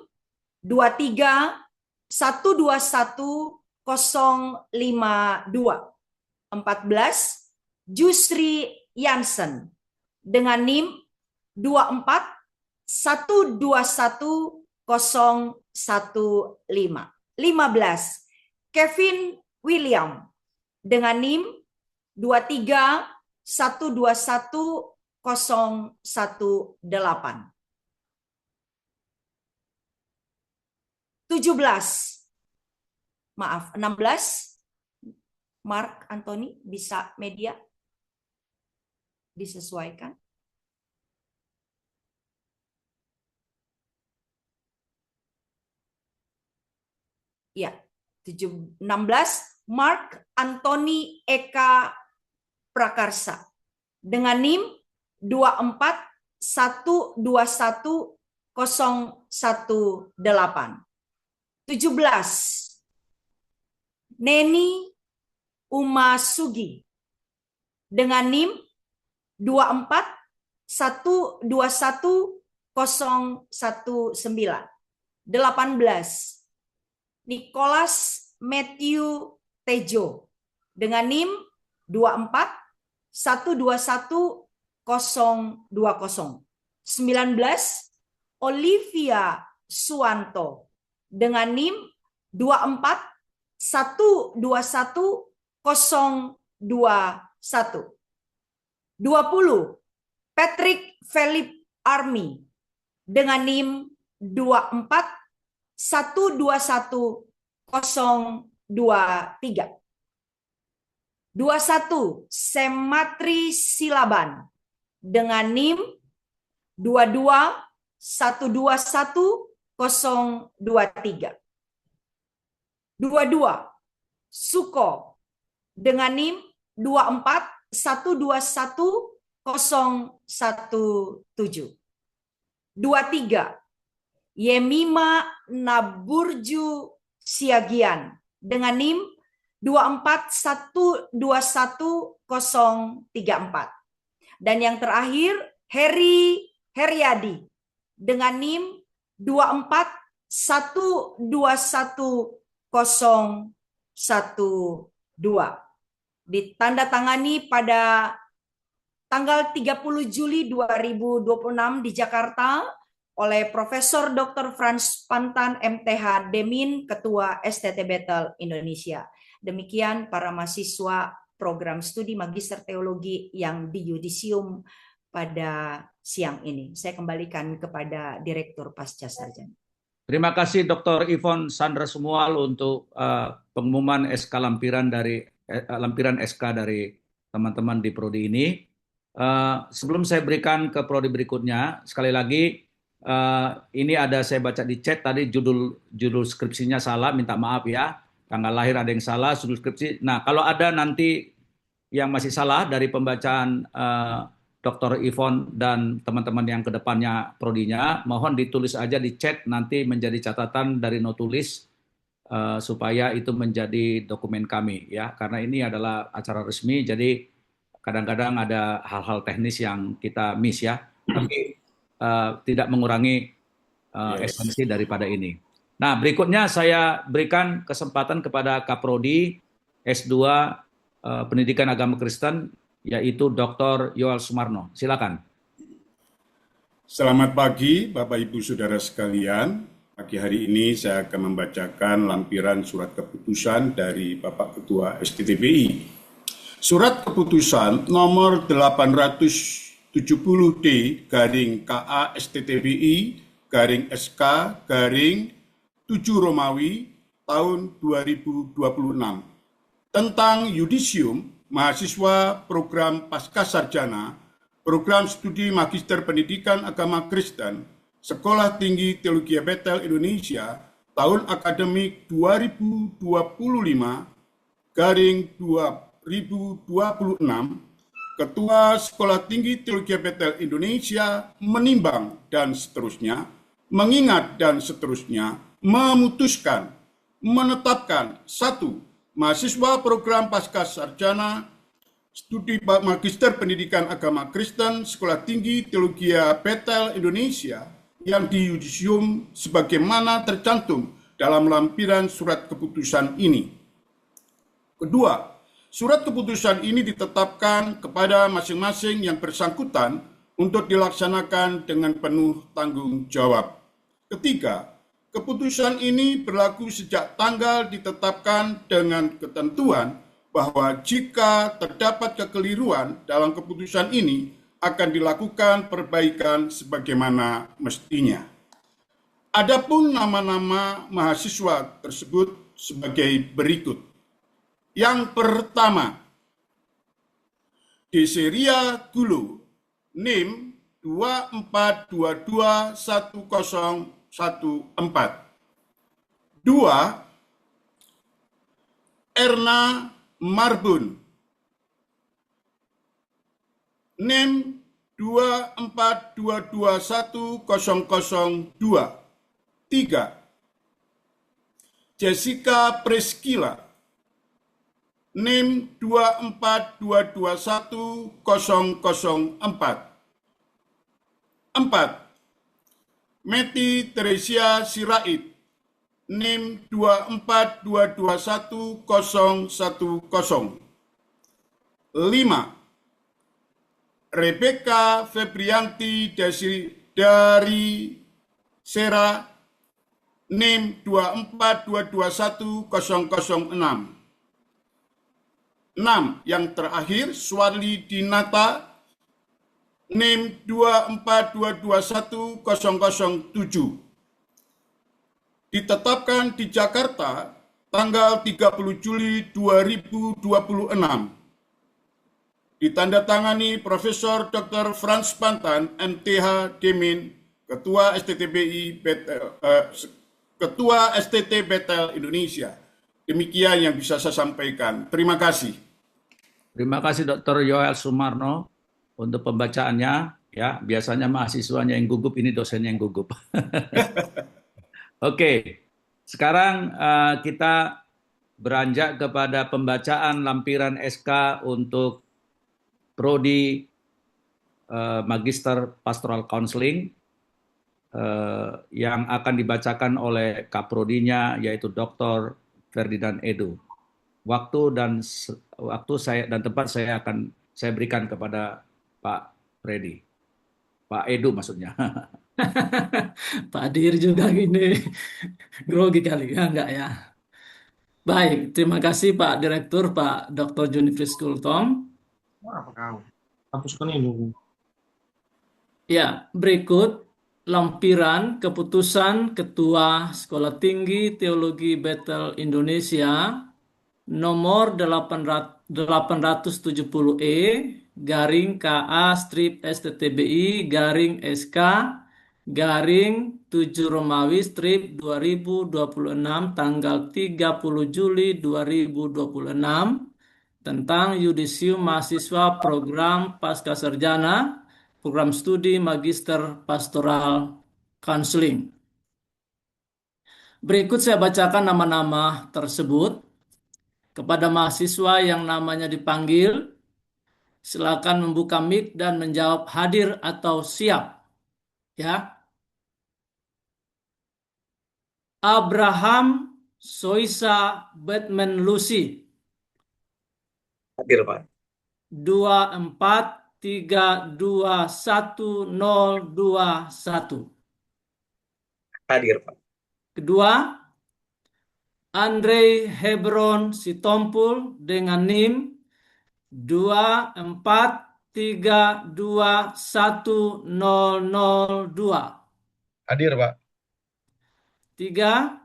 2312105. 14. Jusri Yansen dengan NIM 2412115. 15. Kevin William dengan NIM 2312118. 16. Mark Anthony, bisa media disesuaikan. Ya, 16 Mark Anthony Eka Prakarsa dengan NIM 2412118. 17 Neni Umasugi dengan NIM 2412119. 18 Nicholas Matthew Tejo dengan NIM 2412120. 19 Olivia Suwanto dengan NIM 2412121. 20 Patrick Philip Army dengan NIM 2412123. 21 Sematri Silaban dengan NIM 2212123. 22 Suko dengan NIM 2412117. 23 Yemima Naburju Siagian dengan NIM 2412134. Dan yang terakhir Heri Heriadi dengan NIM 2412112. Ditandatangani pada tanggal 30 Juli 2026 di Jakarta oleh Profesor Dr. Frans Pantan MTH Demin, Ketua STT Bethel Indonesia. Demikian para mahasiswa program studi Magister Teologi yang di Yudisium pada siang ini. Saya kembalikan kepada Direktur Pasca Sarjana. Terima kasih Dr. Yvonne Sandra Sumual untuk pengumuman SK lampiran SK dari teman-teman di prodi ini. Sebelum saya berikan ke prodi berikutnya, sekali lagi ini ada saya baca di chat tadi judul skripsinya salah, minta maaf ya. Tanggal lahir ada yang salah, judul skripsi. Nah, kalau ada nanti yang masih salah dari pembacaan Dr. Yvonne dan teman-teman yang kedepannya prodinya, mohon ditulis aja di chat nanti menjadi catatan dari notulis supaya itu menjadi dokumen kami ya. Karena ini adalah acara resmi, jadi kadang-kadang ada hal-hal teknis yang kita miss ya. Tapi tidak mengurangi esensi daripada ini. Nah, berikutnya saya berikan kesempatan kepada Kaprodi S2 Pendidikan Agama Kristen, yaitu Dr. Yoel Sumarno. Silakan. Selamat pagi, Bapak Ibu Saudara sekalian. Pagi hari ini saya akan membacakan lampiran surat keputusan dari Bapak Ketua STTBI. Surat keputusan nomor 870D/KA STTBI /SK 7 Romawi tahun 2026 tentang Yudisium mahasiswa program Pascasarjana program studi Magister Pendidikan Agama Kristen Sekolah Tinggi Teologi Bethel Indonesia tahun akademik 2025/2026. Ketua Sekolah Tinggi Teologi Bethel Indonesia menimbang dan seterusnya, mengingat dan seterusnya, memutuskan, menetapkan 1. Mahasiswa program Pascasarjana Studi Magister Pendidikan Agama Kristen Sekolah Tinggi Teologi Bethel Indonesia yang di Yudisium sebagaimana tercantum dalam lampiran surat keputusan ini. Kedua, surat keputusan ini ditetapkan kepada masing-masing yang bersangkutan untuk dilaksanakan dengan penuh tanggung jawab. Ketiga, keputusan ini berlaku sejak tanggal ditetapkan dengan ketentuan bahwa jika terdapat kekeliruan dalam keputusan ini akan dilakukan perbaikan sebagaimana mestinya. Adapun nama-nama mahasiswa tersebut sebagai berikut. Yang pertama, Deseria Gulo, NIM 24221014. 2. Erna Marbun, NIM 24221002. 3. Jessica Preskila, NIM 24221004. 4. Meti Teresia Sirait, NIM 24221010. 5. Rebecca Febrianti dari Sera, NIM 24221006. 6. Yang terakhir, Swali Dinata, NIM 24221007. Ditetapkan di Jakarta tanggal 30 Juli 2026. Ditandatangani Profesor Dr. Frans Pantan, MTH Demin, Ketua STTBI Ketua STT Betel Indonesia. Demikian yang bisa saya sampaikan. Terima kasih. Terima kasih Dr. Yoel Sumarno untuk pembacaannya. Ya, biasanya mahasiswanya yang gugup, ini dosennya yang gugup. Oke, sekarang kita beranjak kepada pembacaan lampiran SK untuk Prodi Magister Pastoral Counseling yang akan dibacakan oleh Kaprodinya, yaitu Dr. Ferdinand Edu. Waktu saya dan tempat saya berikan kepada Pak Freddy. Pak Edu maksudnya. Pak Dir juga gini, grogi kali ya, enggak ya? Baik, terima kasih Pak Direktur, Pak Dr. Junifris Kultom. Hapuskan ini. Ya, berikut lampiran keputusan Ketua Sekolah Tinggi Teologi Betel Indonesia nomor 870E garing KA strip STTBI garing SK garing 7 Romawi strip 2026 tanggal 30 Juli 2026 tentang yudisium mahasiswa program Pascasarjana program studi Magister Pastoral Counseling. Berikut saya bacakan nama-nama tersebut. Kepada mahasiswa yang namanya dipanggil, silakan membuka mic dan menjawab hadir atau siap. Ya. Abraham Soisa Batman Lucy. Hadir, Pak. 24321021. Hadir, Pak. Kedua, Andre Hebron Sitompul dengan NIM 24321002. Hadir, Pak. 3.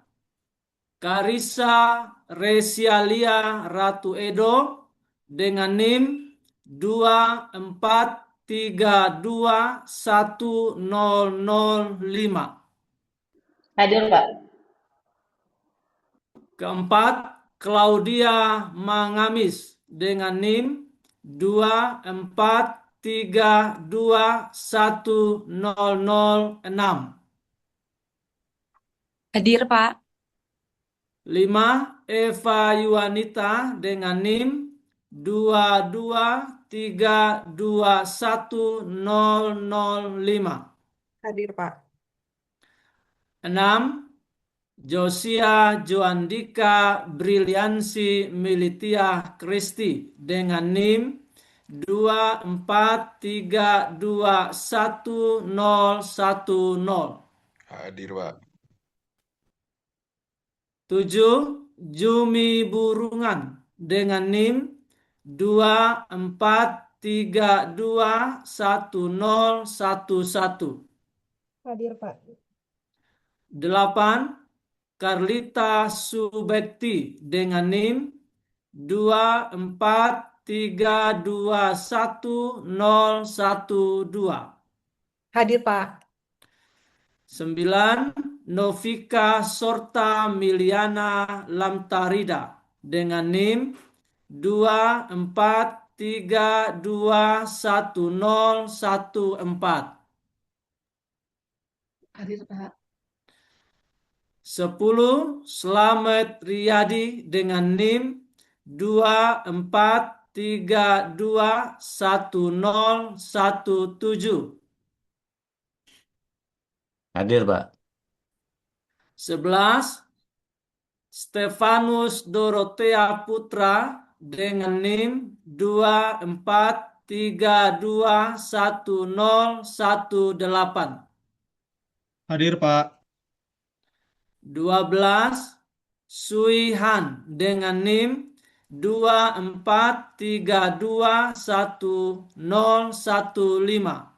Karissa Resialia Ratu Edo dengan NIM 24321005. Hadir, Pak. Keempat, Claudia Mangamis dengan NIM 24321006. Hadir, Pak. 5. Eva Yuanita dengan NIM 22321005. Hadir, Pak. 6. Josia Joandika Briliansi Militia Kristi dengan NIM 24321010. Hadir, Pak. 7. Jumi Burungan dengan NIM 24321011. Hadir, Pak. 8. Carlita Subekti dengan NIM 24321 Hadir, Pak. 9. Novika Sorta Miliana Lamtarida dengan NIM 2432114. Hadir, Pak. 10. Slamet Riyadi dengan NIM 2432117. Hadir, Pak. 11. Stefanus Dorothea Putra dengan NIM 2432118. Hadir, Pak. 12. Suihan dengan NIM 2432115.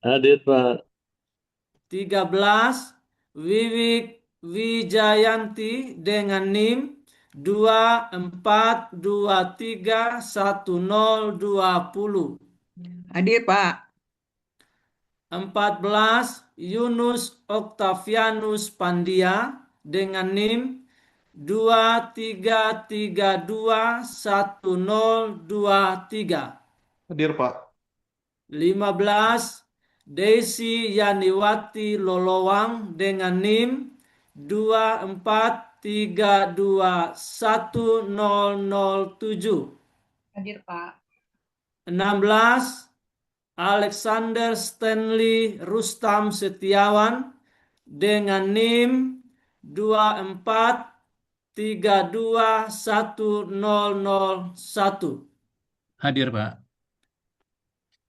Hadir, Pak. 13. Wiwik Wijayanti dengan NIM 2423120. Hadir, Pak. 14. Yunus Octavianus Pandia dengan NIM 2332123. Hadir, Pak. 15. Desi Yaniwati Lolowang dengan NIM 2432107. Hadir, Pak. 16. Alexander Stanley Rustam Setiawan dengan NIM 2432101. Hadir, Pak.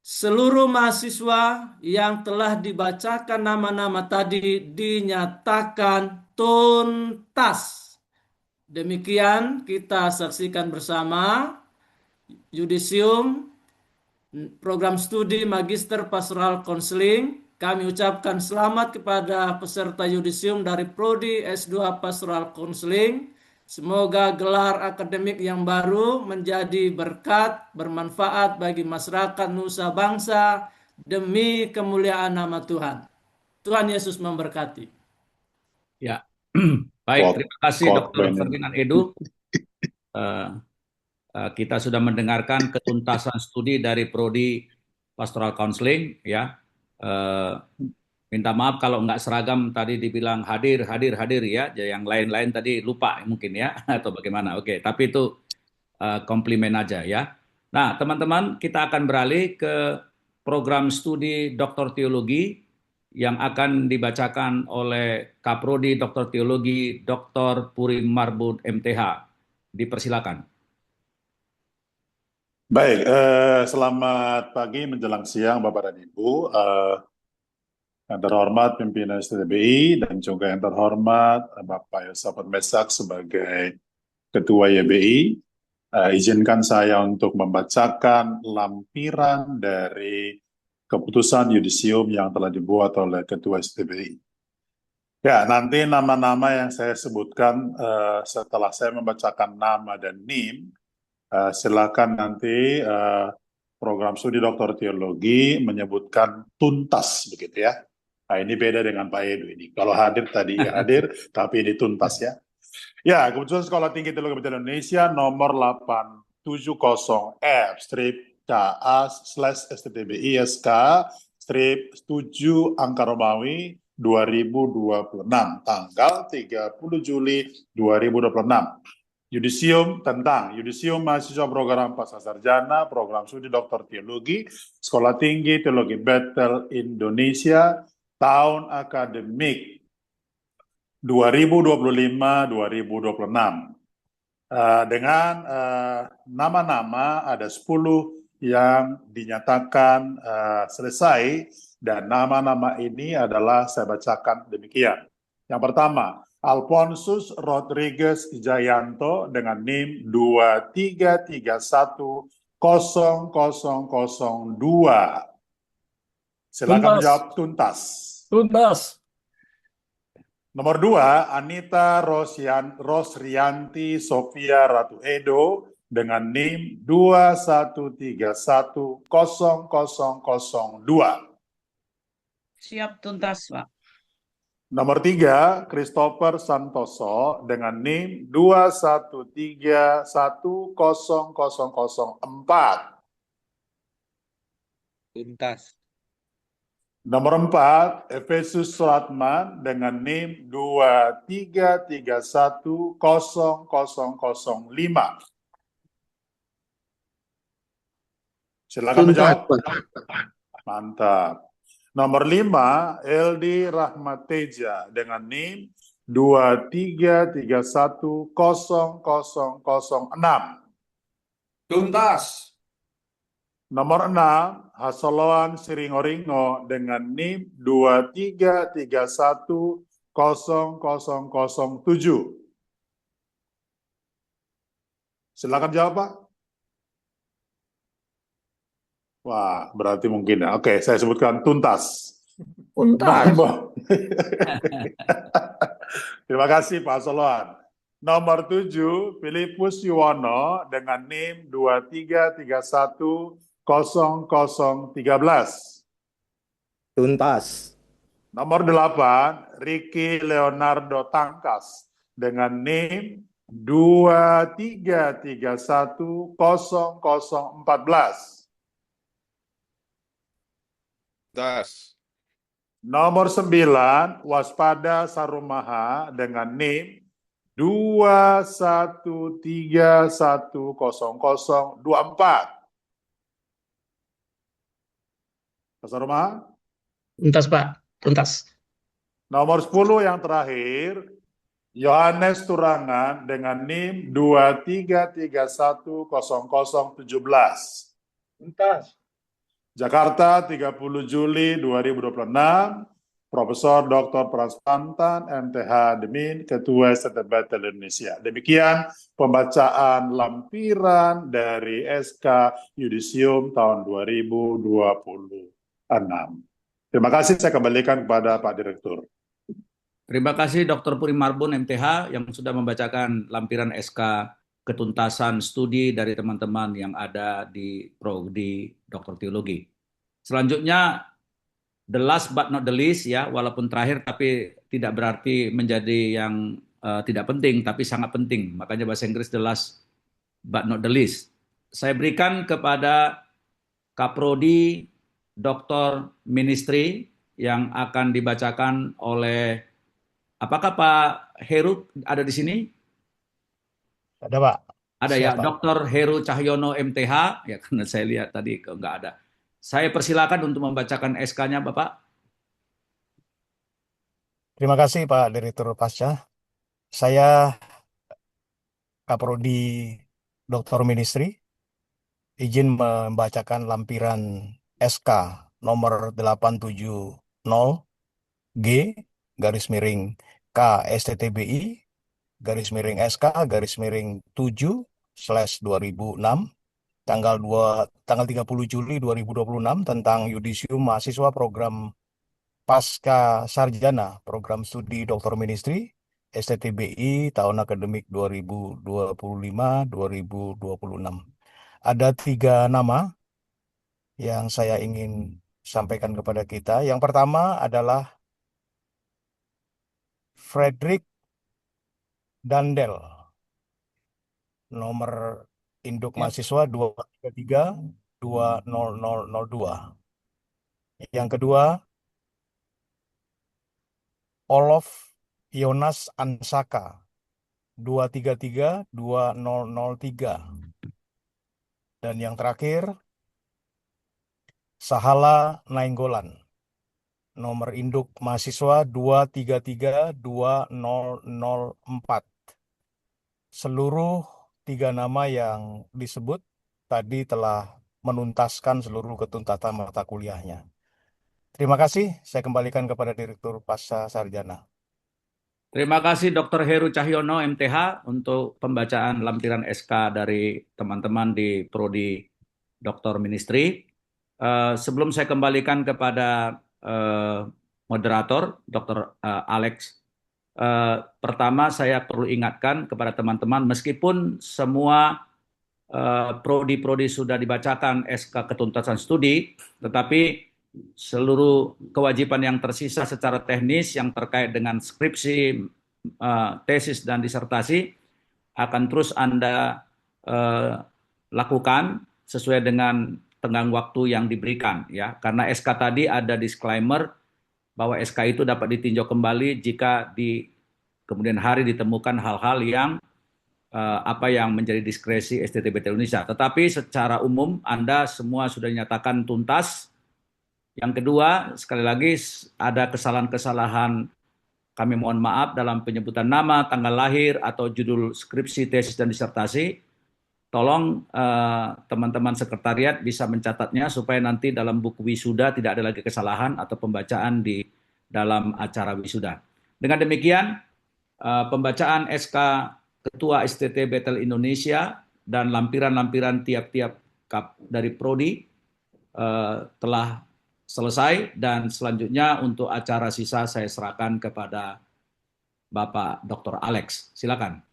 Seluruh mahasiswa yang telah dibacakan nama-nama tadi dinyatakan tuntas. Demikian kita saksikan bersama Yudisium Program Studi Magister Pastoral Counseling. Kami ucapkan selamat kepada peserta Yudisium dari Prodi S2 Pastoral Counseling. Semoga gelar akademik yang baru menjadi berkat, bermanfaat bagi masyarakat Nusa Bangsa demi kemuliaan nama Tuhan. Tuhan Yesus memberkati. Ya, baik. Terima kasih Dr. Ferdinand Edu. Kita sudah mendengarkan ketuntasan studi dari Prodi Pastoral Counseling. Ya, minta maaf kalau nggak seragam tadi dibilang hadir ya. Yang lain-lain tadi lupa mungkin ya atau bagaimana. Oke, tapi itu komplimen aja ya. Nah, teman-teman, kita akan beralih ke program studi Doktor Teologi yang akan dibacakan oleh Kaprodi Doktor Teologi Dr. Purim Marbud MTH. Dipersilakan. Baik, selamat pagi menjelang siang Bapak dan Ibu. Yang terhormat pimpinan STTBI dan juga yang terhormat Bapak Yosafat Mesak sebagai Ketua YBI, izinkan saya untuk membacakan lampiran dari keputusan yudisium yang telah dibuat oleh Ketua STTBI. Ya, nanti nama-nama yang saya sebutkan setelah saya membacakan nama dan NIM, silakan nanti program studi Doktor Teologi menyebutkan tuntas begitu ya. Nah, ini beda dengan Pak Edu ini. Kalau hadir tadi ya hadir, tapi ini tuntas ya. Ya, keputusan Sekolah Tinggi Teologi Kebencanaan Indonesia nomor 870F/KA/STTBI/SK/7 angka Romawi 2026 tanggal 30 Juli 2026. Yudisium tentang Yudisium Mahasiswa Program Pascasarjana Program Studi Doktor Teologi Sekolah Tinggi Teologi Bethel Indonesia tahun akademik 2025-2026 dengan nama-nama ada 10 yang dinyatakan selesai dan nama-nama ini adalah saya bacakan demikian. Yang pertama, Alphonsus Rodriguez Jayanto dengan NIM 233100002. Silakan menjawab tuntas. Tuntas. Nomor 2, Anita Rosrianti Sofia Ratu Edo dengan NIM 21310002. Siap tuntas, Pak. Nomor 3, Christopher Santoso dengan NIM 21310004. Tuntas. Nomor 4, Efesus Suratman dengan NIM 23310005. Silakan Tuntas, menjawab. Pak. Mantap. Nomor 5, Eldi Rahmateja dengan NIM 23310006. Tuntas. Nomor 6, Hasoloan Siringoringo dengan NIM 23310007. Silakan jawab, Pak. Wah, berarti mungkin ya. Oke, saya sebutkan tuntas. Tuntas. Terima kasih Pak Hasoloan. Nomor 7, Filipus Yuwono dengan NIM 23310013. Tuntas. Nomor 8, Ricky Leonardo Tangkas dengan NIM 23310014. Tuntas. Nomor 9, Waspada Sarumaha dengan NIM 21310024. Pak Sarumaha? Tuntas, Pak. Tuntas. Nomor 10 yang terakhir, Yohanes Turangan dengan NIM 23310017. Tuntas. Jakarta, 30 Juli 2026, Profesor Dr. Frans Pantan, MTH Demin, Ketua STTB Indonesia. Demikian pembacaan lampiran dari SK Yudisium tahun 2026. Terima kasih, saya kembalikan kepada Pak Direktur. Terima kasih Dr. Puri Marbun MTH yang sudah membacakan lampiran SK ketuntasan studi dari teman-teman yang ada di Prodi Doktor Teologi. Selanjutnya, the last but not the least ya, walaupun terakhir tapi tidak berarti menjadi yang tidak penting, tapi sangat penting. Makanya bahasa Inggris the last but not the least. Saya berikan kepada Kaprodi Doktor Ministry yang akan dibacakan oleh, apakah Pak Heru ada di sini? Ada, Pak. Ada Siap, ya, Pak. Dr. Heru Cahyono MTH, ya karena saya lihat tadi nggak ada. Saya persilakan untuk membacakan SK-nya, Bapak. Terima kasih, Pak Direktur Pasca. Saya Kaprodi Dr. Ministry, izin membacakan lampiran SK nomor 870G garis miring K STTBI garis miring SK garis miring 7/2006 tanggal 30 Juli 2026 tentang Yudisium Mahasiswa Program Pasca Sarjana Program Studi Dr. Ministry STTBI tahun akademik 2025-2026. Ada 3 nama yang saya ingin sampaikan kepada kita. Yang pertama adalah Frederick Dandel, nomor induk mahasiswa 233-20002. Yang kedua, Olof Yonas Ansaka, 233-2003. Dan yang terakhir, Sahala Nainggolan, nomor induk mahasiswa 233-2004. Seluruh 3 nama yang disebut tadi telah menuntaskan seluruh ketuntasan mata kuliahnya. Terima kasih, saya kembalikan kepada Direktur Pasca Sarjana. Terima kasih Dr. Heru Cahyono MTH untuk pembacaan lampiran SK dari teman-teman di Prodi Doktor Ministry. Sebelum saya kembalikan kepada moderator Dr. Alex Pertama, saya perlu ingatkan kepada teman-teman, meskipun semua prodi-prodi sudah dibacakan SK ketuntasan studi, tetapi seluruh kewajiban yang tersisa secara teknis yang terkait dengan skripsi, tesis, dan disertasi akan terus Anda lakukan sesuai dengan tenggang waktu yang diberikan, ya. Karena SK tadi ada disclaimer bahwa SK itu dapat ditinjau kembali jika di kemudian hari ditemukan hal-hal yang apa yang menjadi diskresi STTBT Indonesia. Tetapi secara umum Anda semua sudah dinyatakan tuntas. Yang kedua, sekali lagi ada kesalahan-kesalahan, kami mohon maaf dalam penyebutan nama, tanggal lahir, atau judul skripsi, tesis, dan disertasi. Tolong teman-teman sekretariat bisa mencatatnya supaya nanti dalam buku wisuda tidak ada lagi kesalahan atau pembacaan di dalam acara wisuda. Dengan demikian, pembacaan SK Ketua STT Betel Indonesia dan lampiran-lampiran tiap-tiap dari prodi telah selesai, dan selanjutnya untuk acara sisa saya serahkan kepada Bapak Dr. Alex. Silakan.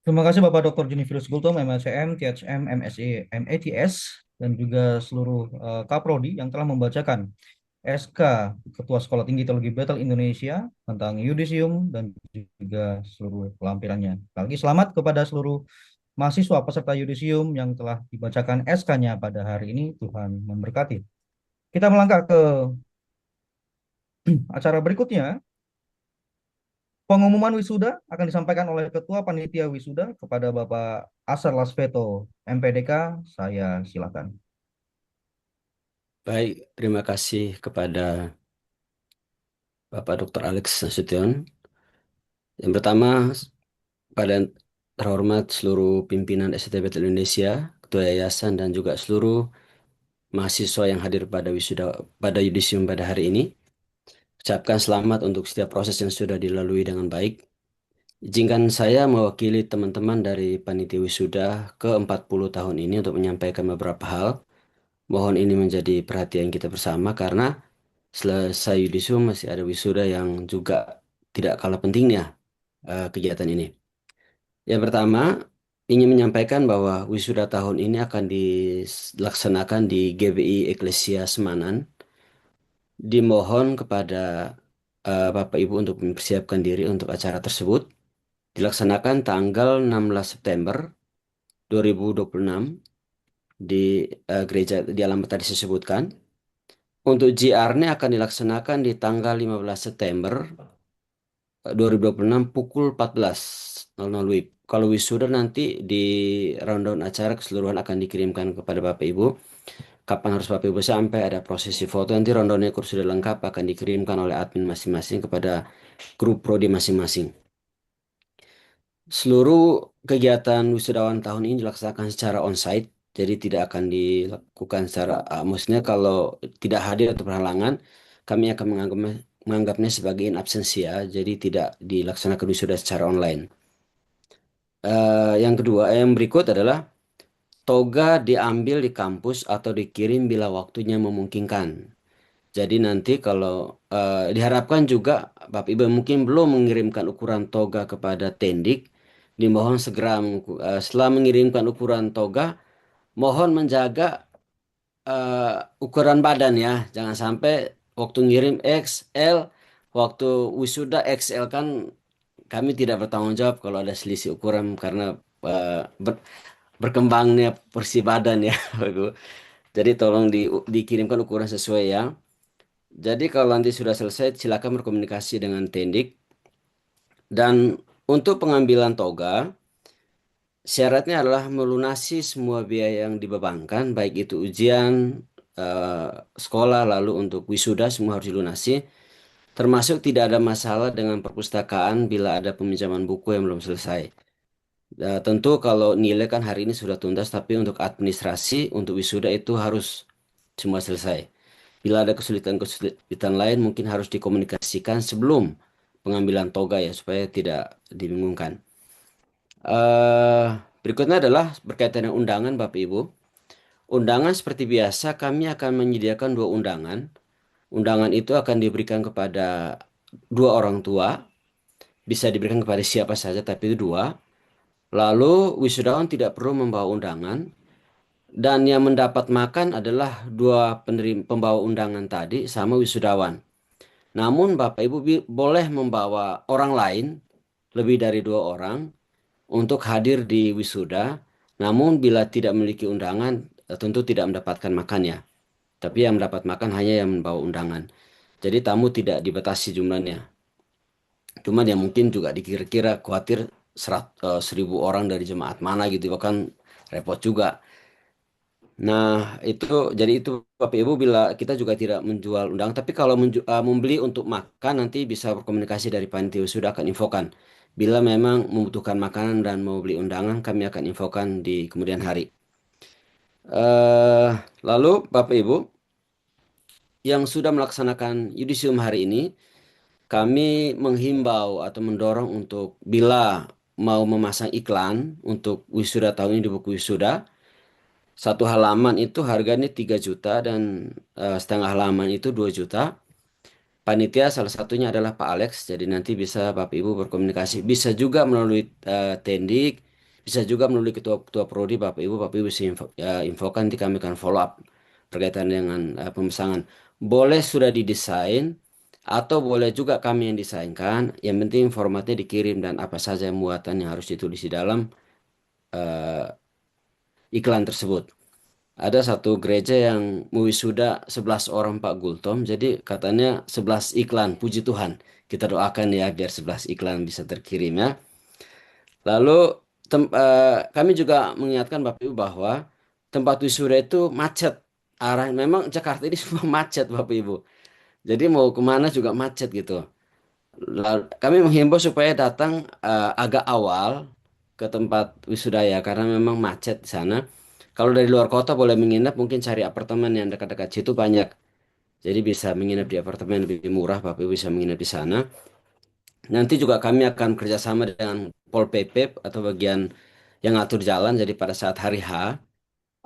Terima kasih Bapak Dr. Junifilus Gultom, MSCM, THM, MSc, MATS, dan juga seluruh Kaprodi yang telah membacakan SK Ketua Sekolah Tinggi Teologi Betel Indonesia tentang yudisium dan juga seluruh lampirannya. Lagi selamat kepada seluruh mahasiswa peserta yudisium yang telah dibacakan SK-nya pada hari ini. Tuhan memberkati. Kita melangkah ke acara berikutnya. Pengumuman wisuda akan disampaikan oleh Ketua Panitia Wisuda kepada Bapak Asar Lasveto, MPDK. Saya silakan. Baik, terima kasih kepada Bapak Dr. Alex Nasution. Yang pertama, pada terhormat seluruh pimpinan STT Indonesia, Ketua Yayasan, dan juga seluruh mahasiswa yang hadir pada wisuda pada yudisium pada hari ini. Ucapkan selamat untuk setiap proses yang sudah dilalui dengan baik. Izinkan saya mewakili teman-teman dari Panitia Wisuda ke-40 tahun ini untuk menyampaikan beberapa hal. Mohon ini menjadi perhatian kita bersama karena selesai yudisium masih ada wisuda yang juga tidak kalah pentingnya kegiatan ini. Yang pertama, ingin menyampaikan bahwa wisuda tahun ini akan dilaksanakan di GBI Eklesia Semanan. Dimohon kepada Bapak Ibu untuk mempersiapkan diri untuk acara tersebut. Dilaksanakan tanggal 16 September 2026 di gereja di alamat tadi disebutkan. Untuk JR-nya akan dilaksanakan di tanggal 15 September 2026 pukul 14.00 WIB. Kalau wisuda nanti di rundown acara keseluruhan akan dikirimkan kepada Bapak Ibu. Kapan harus Bapak Ibu sampai, ada prosesi foto, nanti rundownnya kursus sudah lengkap akan dikirimkan oleh admin masing-masing kepada grup prodi masing-masing. Seluruh kegiatan wisudawan tahun ini dilaksanakan secara onsite, jadi tidak akan dilakukan secara, maksudnya kalau tidak hadir atau berhalangan, kami akan menganggapnya sebagai in absentia, jadi tidak dilaksanakan wisuda secara online. Yang kedua, yang berikut adalah toga diambil di kampus atau dikirim bila waktunya memungkinkan. Jadi nanti kalau diharapkan juga Bapak Ibu mungkin belum mengirimkan ukuran toga kepada Tendik, dimohon segera setelah mengirimkan ukuran toga, mohon menjaga ukuran badan ya. Jangan sampai waktu ngirim XL, waktu wisuda XL, kan kami tidak bertanggung jawab kalau ada selisih ukuran karena berkembangnya porsi badan ya. Jadi tolong dikirimkan ukuran sesuai ya. Jadi kalau nanti sudah selesai silakan berkomunikasi dengan Tendik. Dan untuk pengambilan toga, syaratnya adalah melunasi semua biaya yang dibebankan, baik itu ujian, sekolah, lalu untuk wisuda semua harus dilunasi. Termasuk tidak ada masalah dengan perpustakaan bila ada peminjaman buku yang belum selesai. Tentu kalau nilai kan hari ini sudah tuntas, tapi untuk administrasi, untuk wisuda itu harus semua selesai. Bila ada kesulitan lain mungkin harus dikomunikasikan sebelum pengambilan toga ya, supaya tidak dibingungkan. Berikutnya adalah berkaitan dengan undangan Bapak Ibu. Undangan seperti biasa kami akan menyediakan 2 undangan. Undangan itu akan diberikan kepada dua orang tua, bisa diberikan kepada siapa saja, tapi itu dua. Lalu wisudawan tidak perlu membawa undangan, dan yang mendapat makan adalah dua pembawa undangan tadi sama wisudawan. Namun Bapak Ibu boleh membawa orang lain, lebih dari dua orang, untuk hadir di wisuda. Namun bila tidak memiliki undangan, tentu tidak mendapatkan makannya. Tapi yang mendapat makan hanya yang membawa undangan. Jadi tamu tidak dibatasi jumlahnya. Cuman yang mungkin juga dikira-kira khawatir 1.000 orang dari jemaat mana gitu, bahkan repot juga. Nah, jadi itu Bapak Ibu, bila kita juga tidak menjual undangan, tapi kalau membeli untuk makan nanti bisa berkomunikasi dari panitia sudah akan infokan. Bila memang membutuhkan makanan dan mau beli undangan, kami akan infokan di kemudian hari. Lalu Bapak Ibu yang sudah melaksanakan yudisium hari ini, kami menghimbau atau mendorong untuk bila mau memasang iklan untuk wisuda tahun ini di buku wisuda, satu halaman itu harganya 3 juta dan setengah halaman itu 2 juta. Panitia salah satunya adalah Pak Alex, jadi nanti bisa Bapak Ibu berkomunikasi. Bisa juga melalui Tendik, bisa juga melalui ketua-ketua prodi Bapak Ibu bisa infokan, nanti kami akan follow up berkaitan dengan pemesanan. Boleh sudah didesain atau boleh juga kami yang desainkan. Yang penting formatnya dikirim dan apa saja muatan yang harus ditulis di dalam iklan tersebut. Ada satu gereja yang mewisuda 11 orang Pak Gultom, jadi katanya 11 iklan, puji Tuhan. Kita doakan ya biar 11 iklan bisa terkirim ya. Lalu kami juga mengingatkan Bapak Ibu bahwa tempat wisuda itu macet. Memang Jakarta ini semua macet Bapak Ibu. Jadi mau kemana juga macet gitu. Lalu, kami menghimbau supaya datang agak awal ke tempat wisuda ya, karena memang macet di sana. Kalau dari luar kota boleh menginap, mungkin cari apartemen yang dekat-dekat situ banyak. Jadi bisa menginap di apartemen lebih murah, Bapak Ibu bisa menginap di sana. Nanti juga kami akan kerjasama dengan Pol PP atau bagian yang ngatur jalan. Jadi pada saat hari H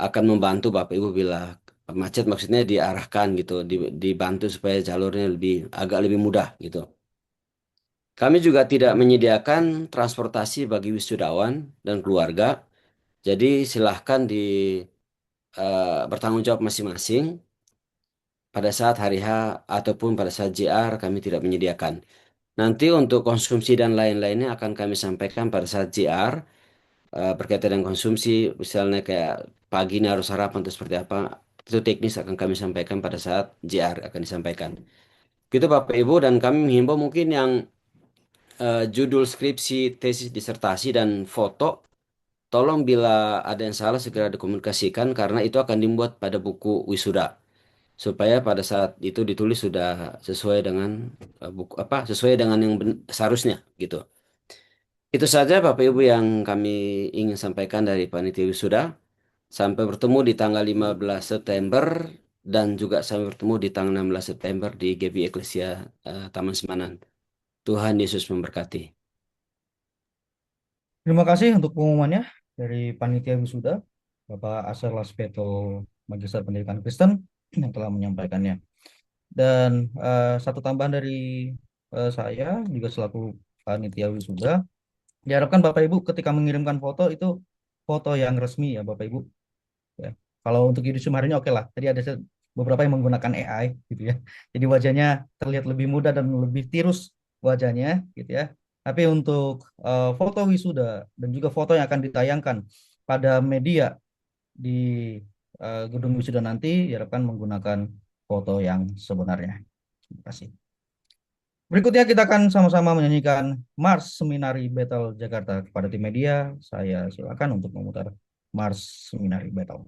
akan membantu Bapak Ibu bila macet, maksudnya diarahkan gitu, dibantu supaya jalurnya agak lebih mudah gitu. Kami juga tidak menyediakan transportasi bagi wisudawan dan keluarga. Jadi silahkan bertanggung jawab masing-masing. Pada saat hari H ataupun pada saat JR kami tidak menyediakan. Nanti untuk konsumsi dan lain-lainnya akan kami sampaikan pada saat JR. Berkaitan dengan konsumsi, misalnya kayak pagi ini harus sarapan atau seperti apa. Itu teknis akan kami sampaikan pada saat JR akan disampaikan. Gitu Bapak Ibu, dan kami menghimbau mungkin yang judul skripsi, tesis, disertasi, dan foto, tolong bila ada yang salah segera dikomunikasikan karena itu akan dibuat pada buku wisuda supaya pada saat itu ditulis sudah sesuai dengan sesuai dengan yang seharusnya gitu. Itu saja Bapak Ibu yang kami ingin sampaikan dari panitia wisuda. Sampai bertemu di tanggal 15 September dan juga sampai bertemu di tanggal 16 September di GBI Eklesia Taman Semanan. Tuhan Yesus memberkati. Terima kasih untuk pengumumannya dari panitia wisuda, Bapak Asher Laspeto, Magister Pendidikan Kristen yang telah menyampaikannya. Dan satu tambahan dari saya juga selaku panitia wisuda, diharapkan Bapak Ibu ketika mengirimkan foto itu foto yang resmi ya Bapak Ibu. Ya. Kalau untuk yudisium hari ini oke lah. Tadi ada beberapa yang menggunakan AI gitu ya. Jadi wajahnya terlihat lebih muda dan lebih tirus wajahnya gitu ya. Tapi untuk foto wisuda dan juga foto yang akan ditayangkan pada media di gedung wisuda nanti diharapkan menggunakan foto yang sebenarnya. Terima kasih. Berikutnya kita akan sama-sama menyanyikan Mars Seminari Bethel Jakarta. Kepada tim media, saya silakan untuk memutar Mars Seminari Bethel.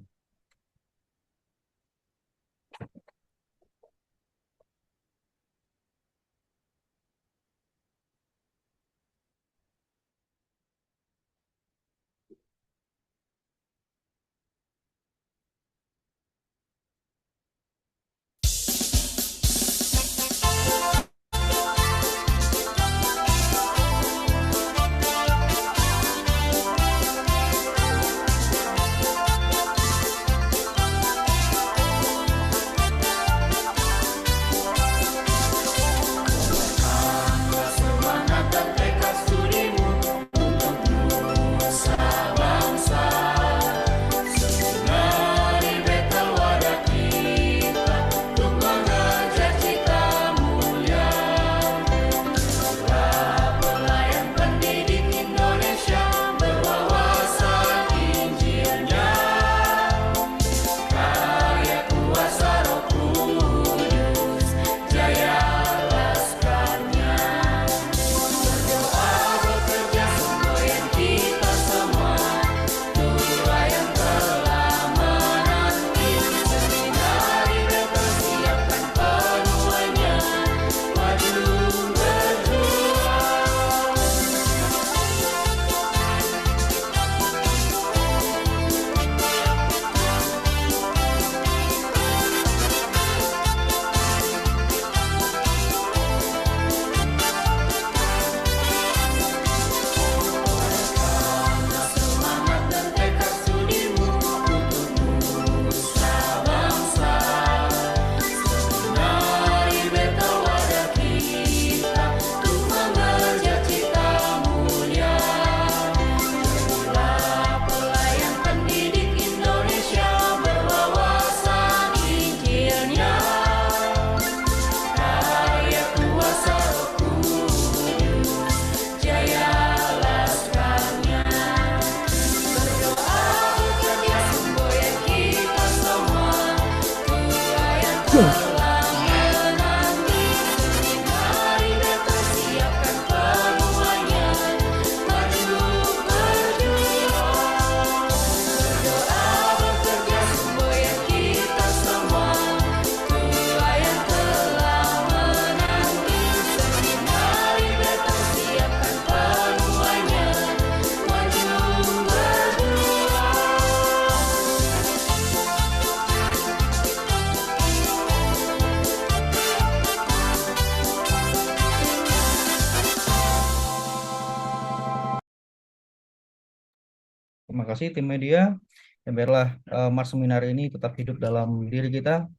Terima kasih tim media. Dan biarlah Mars Seminar ini tetap hidup dalam diri kita,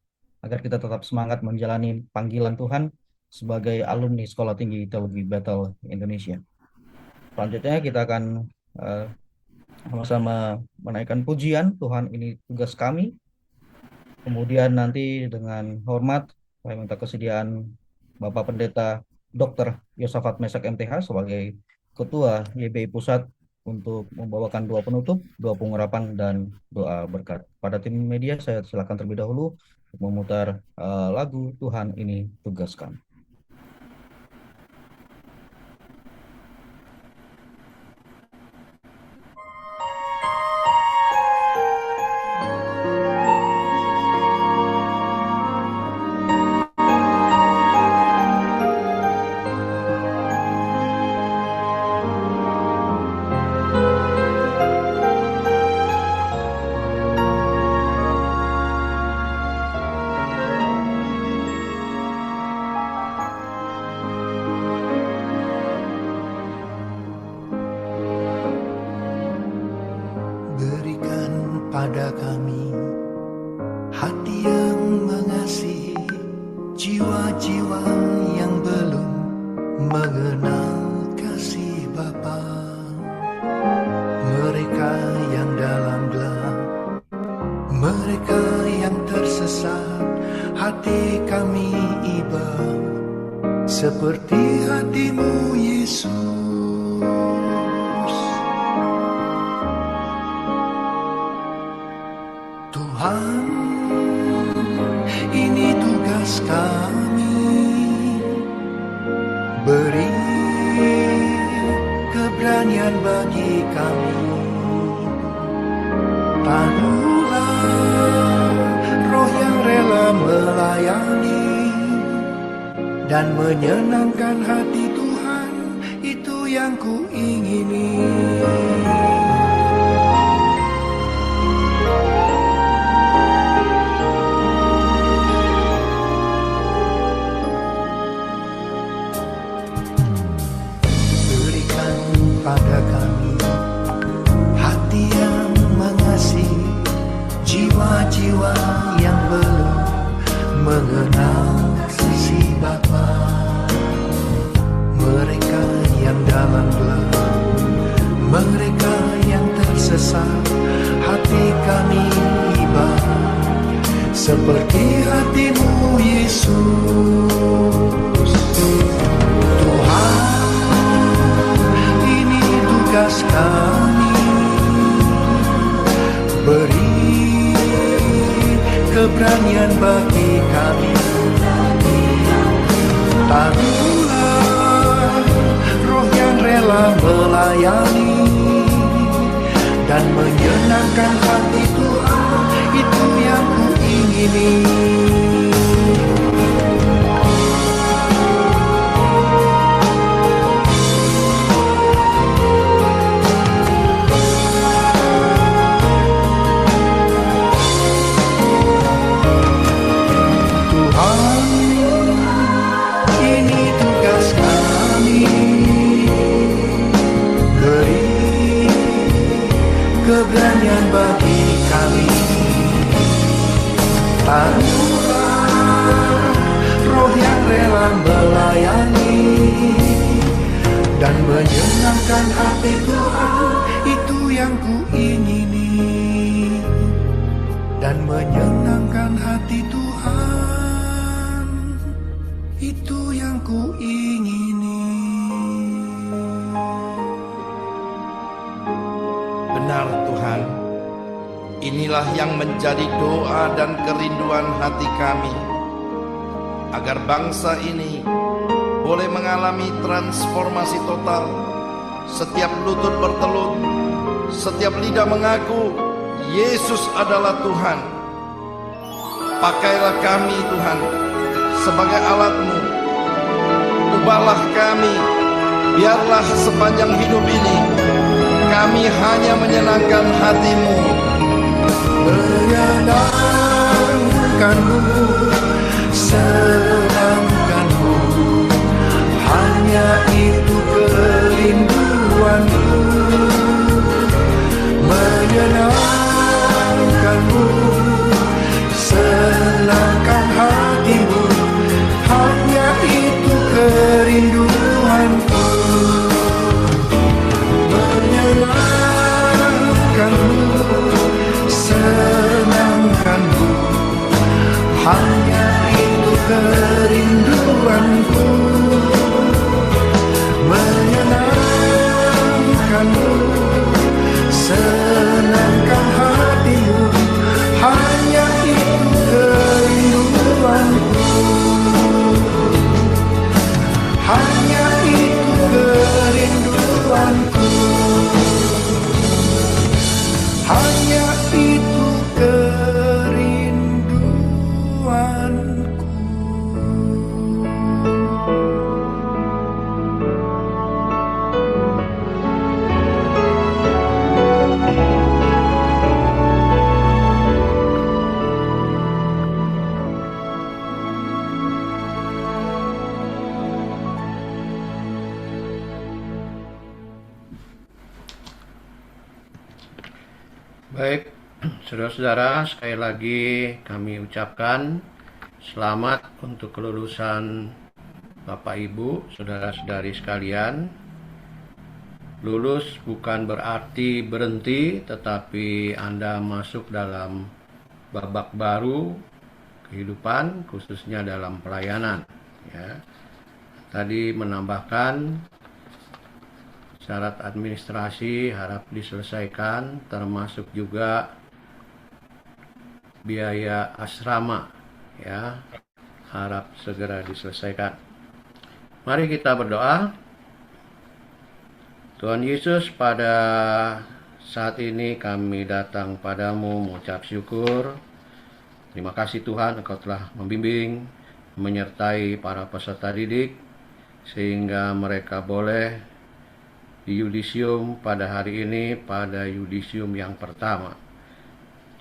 agar kita tetap semangat menjalani panggilan Tuhan sebagai alumni Sekolah Tinggi Teologi Bethel Indonesia. Selanjutnya kita akan sama-sama menaikkan pujian, Tuhan ini tugas kami. Kemudian nanti dengan hormat saya minta kesediaan Bapak Pendeta Dr. Yosafat Mesak MTH sebagai Ketua YBI Pusat untuk membawakan doa penutup, doa pengurapan, dan doa berkat. Pada tim media saya silakan terlebih dahulu untuk memutar lagu Tuhan ini tugas kami. pada kami hati yang mengasihi jiwa-jiwa yang belum mengenal kasih Bapa. Mereka yang dalam gelap, mereka yang tersesat, hati kami iba seperti hatimu Yesus. Tuhan, ini tugas kami, beri keberanian bagi kami. Tanuhlah roh yang rela melayani dan menyenangkan hati Tuhan, itu yang kuingini. Berikan pada kami hati yang mengasihi jiwa-jiwa yang belum mengenal kasih Bapa. Mereka yang dalam gelap, mereka yang tersesat, hati kami iba seperti hatimu Yesus. Tuhan, ini tugas kami, beri keberanian bagi kami. Taruhlah roh yang rela melayani dan menyenangkan hati Tuhan, itu yang kuingini. Keberanian bagi kami. Taruhlah roh yang rela melayani dan menyenangkan hati Tuhan, itu yang kuingini. Dan menyenangkan hati Tuhan, itu yang kuingini. Benar Tuhan, inilah yang menjadi doa dan kerinduan hati kami, agar bangsa ini boleh mengalami transformasi total. Setiap lutut bertelut, setiap lidah mengaku Yesus adalah Tuhan. Pakailah kami Tuhan sebagai alat-Mu. Ubahlah kami, biarlah sepanjang hidup ini kami hanya menyenangkan hati-Mu. Menyenangkan-Mu, senangkan-Mu, hanya itu kerinduan-Mu. Menyenangkan-Mu, senangkan hati-Mu, hanya itu kerinduan-Ku. Menyenangkan-Mu, senangkan-Mu, hanya itu kerinduanku. Menyenangkan-Mu, senangkan hati-Mu, hanya itu kerinduanku. Hanya itu kerinduanku. Hanya itu kerinduanku. Baik, saudara-saudara, sekali lagi kami ucapkan selamat untuk kelulusan Bapak Ibu, saudara-saudari sekalian. Lulus bukan berarti berhenti, tetapi Anda masuk dalam babak baru kehidupan, khususnya dalam pelayanan. Ya. Tadi menambahkan syarat administrasi harap diselesaikan, termasuk juga biaya asrama, ya, harap segera diselesaikan. Mari kita berdoa. Tuhan Yesus, pada saat ini kami datang padamu mengucap syukur. Terima kasih Tuhan, Engkau telah membimbing, menyertai para peserta didik, sehingga mereka boleh di yudisium pada hari ini, pada yudisium yang pertama.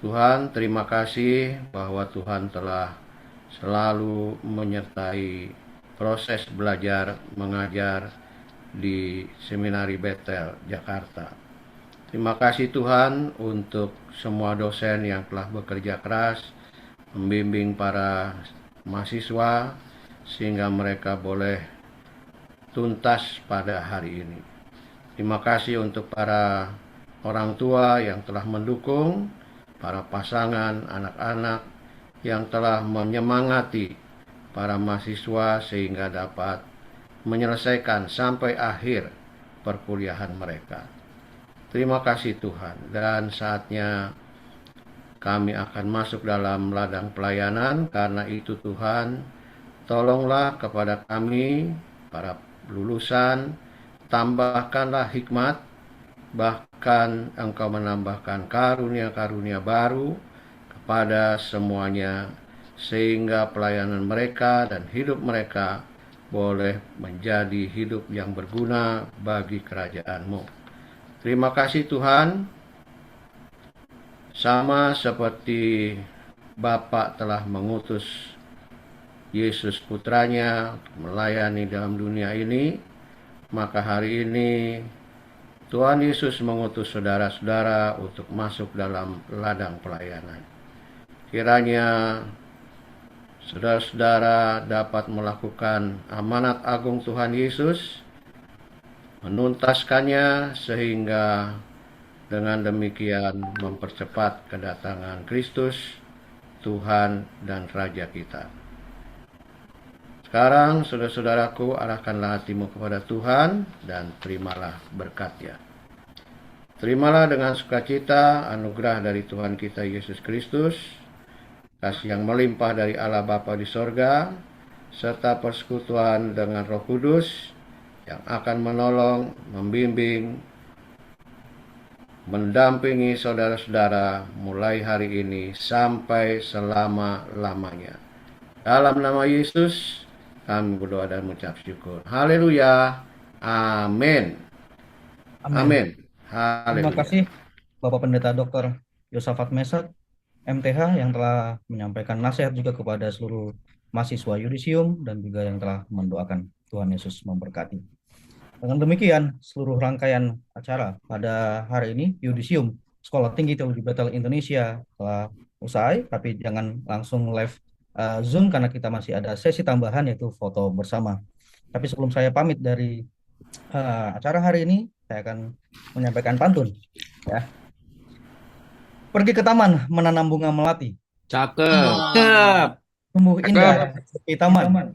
Tuhan, terima kasih bahwa Tuhan telah selalu menyertai proses belajar mengajar di Seminari Bethel, Jakarta. Terima kasih Tuhan untuk semua dosen yang telah bekerja keras membimbing para mahasiswa sehingga mereka boleh tuntas pada hari ini. Terima kasih untuk para orang tua yang telah mendukung, para pasangan, anak-anak yang telah menyemangati para mahasiswa sehingga dapat menyelesaikan sampai akhir perkuliahan mereka. Terima kasih Tuhan, dan saatnya kami akan masuk dalam ladang pelayanan. Karena itu Tuhan, tolonglah kepada kami, para lulusan, tambahkanlah hikmat, bahkan Engkau menambahkan karunia-karunia baru kepada semuanya, sehingga pelayanan mereka dan hidup mereka boleh menjadi hidup yang berguna bagi kerajaan-Mu. Terima kasih Tuhan, sama seperti Bapa telah mengutus Yesus putranya melayani dalam dunia ini, maka hari ini Tuhan Yesus mengutus saudara-saudara untuk masuk dalam ladang pelayanan. Kiranya saudara-saudara dapat melakukan amanat agung Tuhan Yesus, menuntaskannya sehingga dengan demikian mempercepat kedatangan Kristus, Tuhan dan Raja kita. Sekarang saudara-saudaraku, arahkanlah hatimu kepada Tuhan dan terimalah berkat-Nya. Terimalah dengan sukacita anugerah dari Tuhan kita Yesus Kristus, kasih yang melimpah dari Allah Bapa di sorga, serta persekutuan dengan Roh Kudus yang akan menolong, membimbing, mendampingi saudara-saudara mulai hari ini sampai selama-lamanya. Dalam nama Yesus, kami berdoa dan mengucap syukur. Haleluya. Amin. Amin. Amin. Terima Haleluya. kasih Bapak Pendeta Dr. Yosafat Mesak, MTH, yang telah menyampaikan nasihat juga kepada seluruh mahasiswa Yudisium dan juga yang telah mendoakan. Tuhan Yesus memberkati. Dengan demikian, seluruh rangkaian acara pada hari ini, Yudisium Sekolah Tinggi Teologi Bethel Indonesia telah usai, tapi jangan langsung live Zoom karena kita masih ada sesi tambahan yaitu foto bersama. Tapi sebelum saya pamit dari acara hari ini, saya akan menyampaikan pantun. Ya. Pergi ke taman menanam bunga melati. Cakep. Tumbuh indah seperti taman.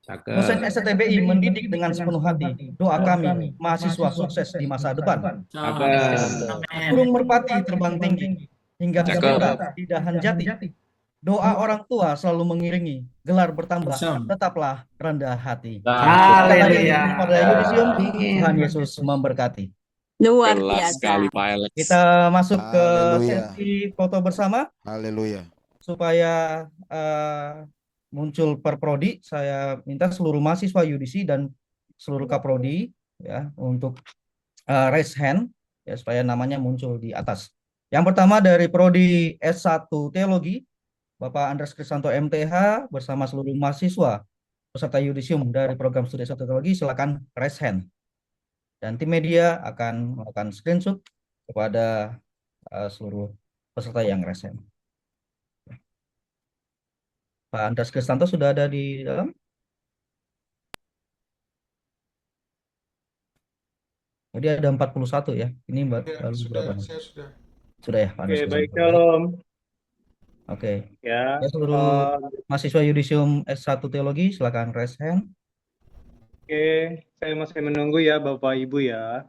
Dosen Cakep. STBI mendidik dengan sepenuh hati. Doa kami, mahasiswa sukses di masa depan. Cakep. Burung merpati terbang tinggi hingga kita di dahan jati. Doa orang tua selalu mengiringi, gelar bertambah, tetaplah rendah hati. Haleluya. Pada Yudisium, Tuhan Yesus memberkati. Luar Kelas biasa. sekali Pak Alex. Kita masuk ke Haleluya. sesi foto bersama Haleluya. supaya muncul perprodi. Saya minta seluruh mahasiswa Yudisi dan seluruh kaprodi ya untuk raise hand ya supaya namanya muncul di atas. Yang pertama dari prodi S1 Teologi, Bapak Andreas Kristanto MTH bersama seluruh mahasiswa peserta Yudisium dari program studi S1 Teologi, silakan raise hand. Dan tim media akan melakukan screenshot kepada seluruh peserta yang raise hand. Pak Andreas Kristanto sudah ada di dalam? Jadi ada 41 ya. Ini Ya, baru berapa? saya sudah. Sudah ya, Pak Andreas Oke, baik, Kristanto. shalom. Oke. Ya, Ya, seluruh mahasiswa Yudisium S1 Teologi silakan raise hand. oke, saya masih menunggu ya Bapak Ibu ya.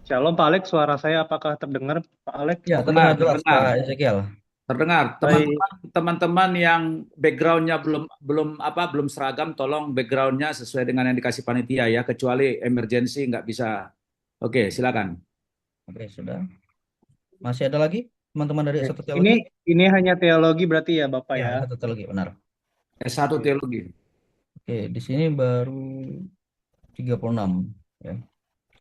Shalom Pak Alex, suara saya apakah terdengar Pak Alex? Ya, terdengar jelas terdengar. Pak Ezekiel. Terdengar. Baik. Teman-teman yang backgroundnya belum seragam, tolong backgroundnya sesuai dengan yang dikasih panitia ya, kecuali emergency nggak bisa. Oke, silakan. Oke, sudah. Masih ada lagi teman-teman dari S1 Teologi? Ini hanya teologi berarti ya Bapak ya? S1 Teologi, benar. S1 Teologi. Oke, di sini baru 36 ya.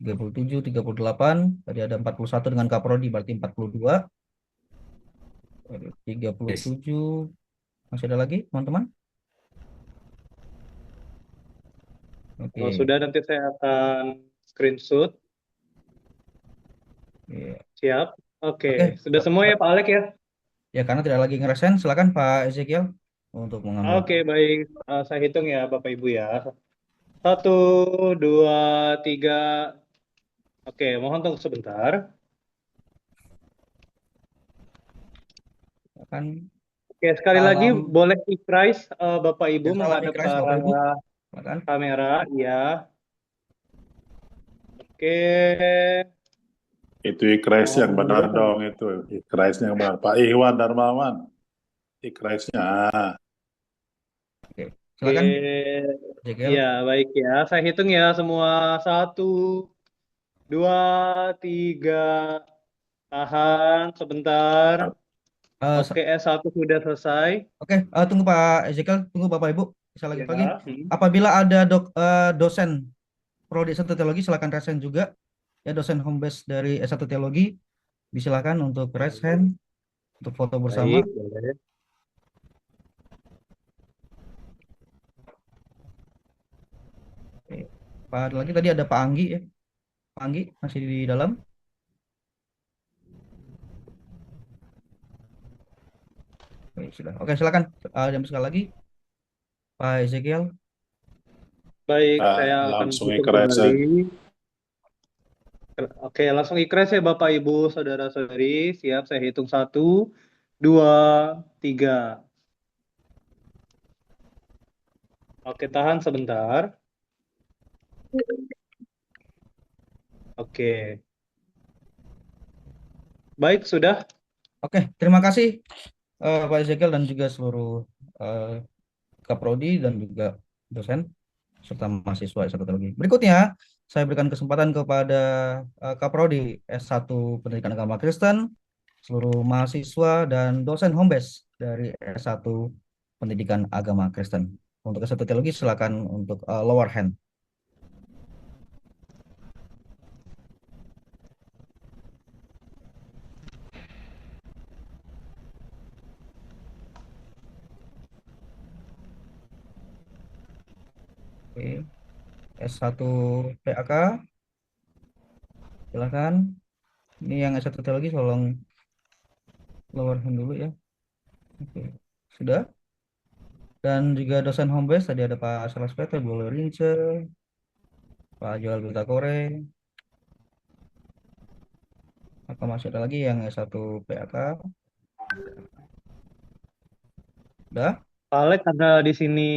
37, 38, tadi ada 41 dengan kaprodi berarti 42. 37. Masih ada lagi, teman-teman? Oke. Kalau sudah nanti saya akan screenshot. Iya. Siap. Oke. Oke, sudah semua ya Pak Alex ya? Ya, karena tidak lagi ngerasain, silakan Pak Ezekiel untuk mengambil. Oke, baik. Saya hitung ya Bapak Ibu ya. 1, 2, 3. Oke, mohon tunggu sebentar. Oke, sekali lagi boleh ikrais Bapak Ibu menghadap ke arah kamera, ya. Oke. Itu ikrais yang benar dong, itu ikraisnya yang benar. Pak Iwan Darmawan, ikraisnya. Oke, silakan. Ya, baik ya. Saya hitung ya semua. 1, 2, 3. Tahan sebentar. Oke, S1 sudah selesai. Oke, tunggu Pak Ezekiel, tunggu Bapak Ibu. Bisa lagi Ya. pagi. Apabila ada dosen prodi S1 Teologi, silakan raise hand juga. Ya, dosen home base dari S1 Teologi, disilakan untuk raise hand untuk foto bersama. Baik, boleh. Oke. Pak lagi tadi ada Pak Anggi ya. Pak Anggi masih di dalam. Oke, sudah. Oke, silakan. Jam sekali lagi. Pak Ezekiel. Baik, saya akan langsung tutup ikrais ya. kembali. Oke, langsung ikrais ya Bapak Ibu, saudara-saudari. Siap, saya hitung 1, 2, 3. Oke, tahan sebentar. Oke. Baik, sudah. Oke, terima kasih Pak Ezekiel dan juga seluruh eh, Kaprodi dan juga dosen serta mahasiswa S1 Teologi. Berikutnya, saya berikan kesempatan kepada Kaprodi S1 Pendidikan Agama Kristen, seluruh mahasiswa dan dosen home base dari S1 Pendidikan Agama Kristen. Untuk S1 Teologi silakan untuk lower hand. Oke. S1 PAK, silakan. Ini yang S1 Teologi tolong lower hand dulu ya. Oke. Sudah. Dan juga dosen home base tadi ada Pak Salas Peter, Bu Rince, Pak Joel Betakore. Apa masih ada lagi yang S1 PAK? Udah? Pak Alex, karena di sini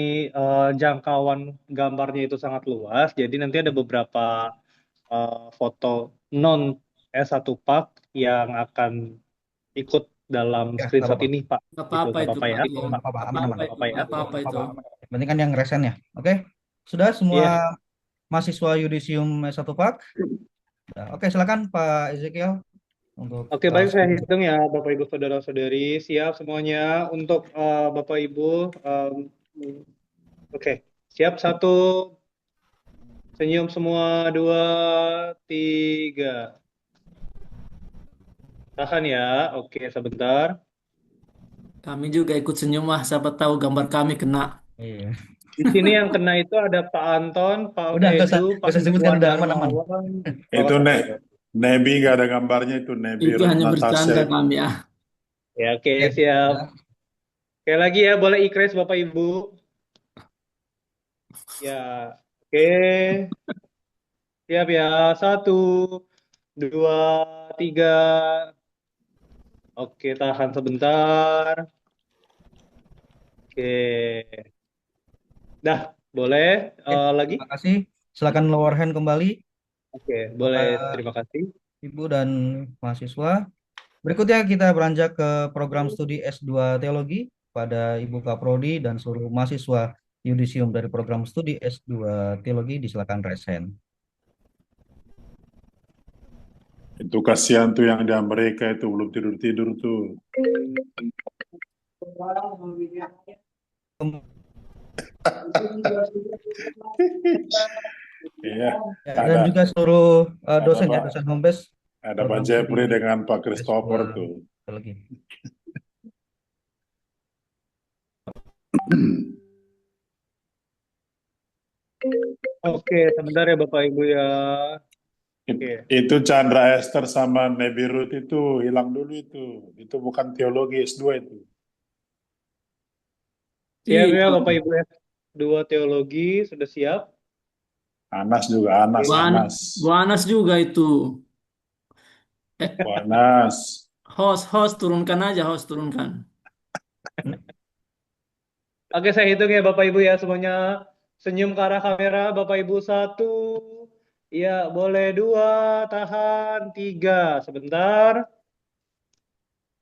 jangkauan gambarnya itu sangat luas, jadi nanti ada beberapa foto non S1 Pak yang akan ikut dalam Ya, nggak screenshot apa-apa. ini, Pak. Nggak Itu apa-apa nggak itu apa-apa ya? Pak. Nggak apa-apa, aman-aman. Nggak apa-apa ya? Nggak apa-apa itu. Yang penting kan yang resen ya. Oke? Sudah semua Iya. mahasiswa Yudisium S1 Pak? Nah, oke, silakan Pak Ezekiel untuk Oke, baik, saya hitung ya, Bapak Ibu Saudara-saudari. Siap semuanya untuk Bapak Ibu. Oke, siap, 1, senyum semua, 2, 3. Tahan ya, oke, sebentar. Kami juga ikut senyum lah, siapa tahu gambar kami kena. Iya. Di sini yang kena itu ada Pak Anton, Pak Udah, nggak usah, Edu, nggak Pak usah sebutkan, Iwan udah aman-aman. Darmawan. Itu Oh, Nebi nggak ada gambarnya, itu Nebi Itu hanya bercanda Natasha. kami ya. ya, oke, siap. Oke, lagi ya, boleh ikres Bapak Ibu. Ya, oke. Siap ya, 1, 2, 3. Oke, tahan sebentar. Oke. Dah, boleh lagi? Terima kasih. Silakan lower hand kembali. Oke, boleh. Terima kasih. Ibu dan mahasiswa. Berikutnya kita beranjak ke program studi S2 Teologi pada Ibu Kaprodi dan seluruh mahasiswa Yudisium dari program studi S2 Teologi. Disilakan raise hand. Itu kasihan tuh yang di Amerika itu belum tidur-tidur tuh. Iya. Dan juga seluruh dosen ya, dosen home base. Ada Pak Jeffrey dengan Pak Christopher tuh. Teologi. Oke, sebentar ya Bapak Ibu ya. Oke. Itu Chandra Esther sama Nebi Ruth itu hilang dulu itu. Itu bukan teologi S2 itu. Siap ya Bapak Ibu ya. 2 teologi sudah siap. Anas juga, Anas. Bu Anas juga itu. Bu Anas. Host turunkan aja, host turunkan. Oke, saya hitung ya Bapak Ibu ya semuanya. Senyum ke arah kamera Bapak Ibu, 1. Ya, boleh 2, tahan 3. Sebentar.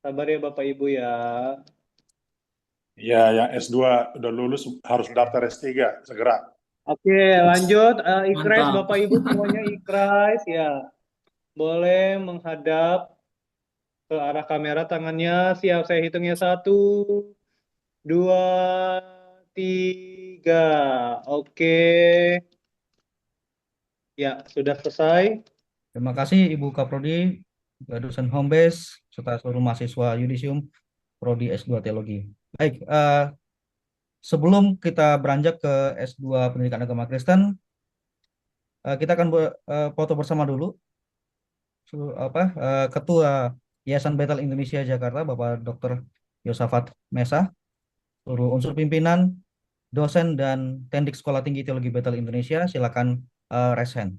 Sabar ya Bapak Ibu ya. Ya, yang S2 udah lulus harus daftar S3 segera. Oke, lanjut. Ikres Mantap. Bapak Ibu semuanya ikres ya. Boleh menghadap ke arah kamera tangannya. Siap, saya hitungnya 1, 2, 3. Oke. Ya, sudah selesai. Terima kasih Ibu Kaprodi, dosen home base, serta seluruh mahasiswa Yudisium Prodi S2 Teologi. Baik, sebelum kita beranjak ke S2 Pendidikan Agama Kristen, kita akan foto bersama dulu. Ketua Yayasan Bethel Indonesia Jakarta, Bapak Dr. Yosafat Mesa, seluruh unsur pimpinan, dosen dan tendik Sekolah Tinggi Teologi Bethel Indonesia, silakan raise hand.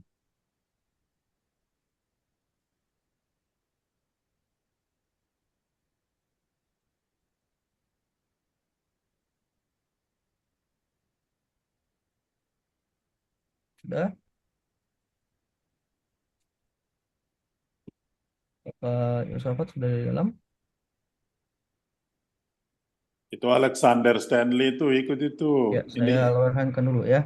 Sudah? Bapak Yosafat sudah di dalam? Itu Alexander Stanley itu ikut itu. Ya, Ini saya lower hand-kan dulu ya.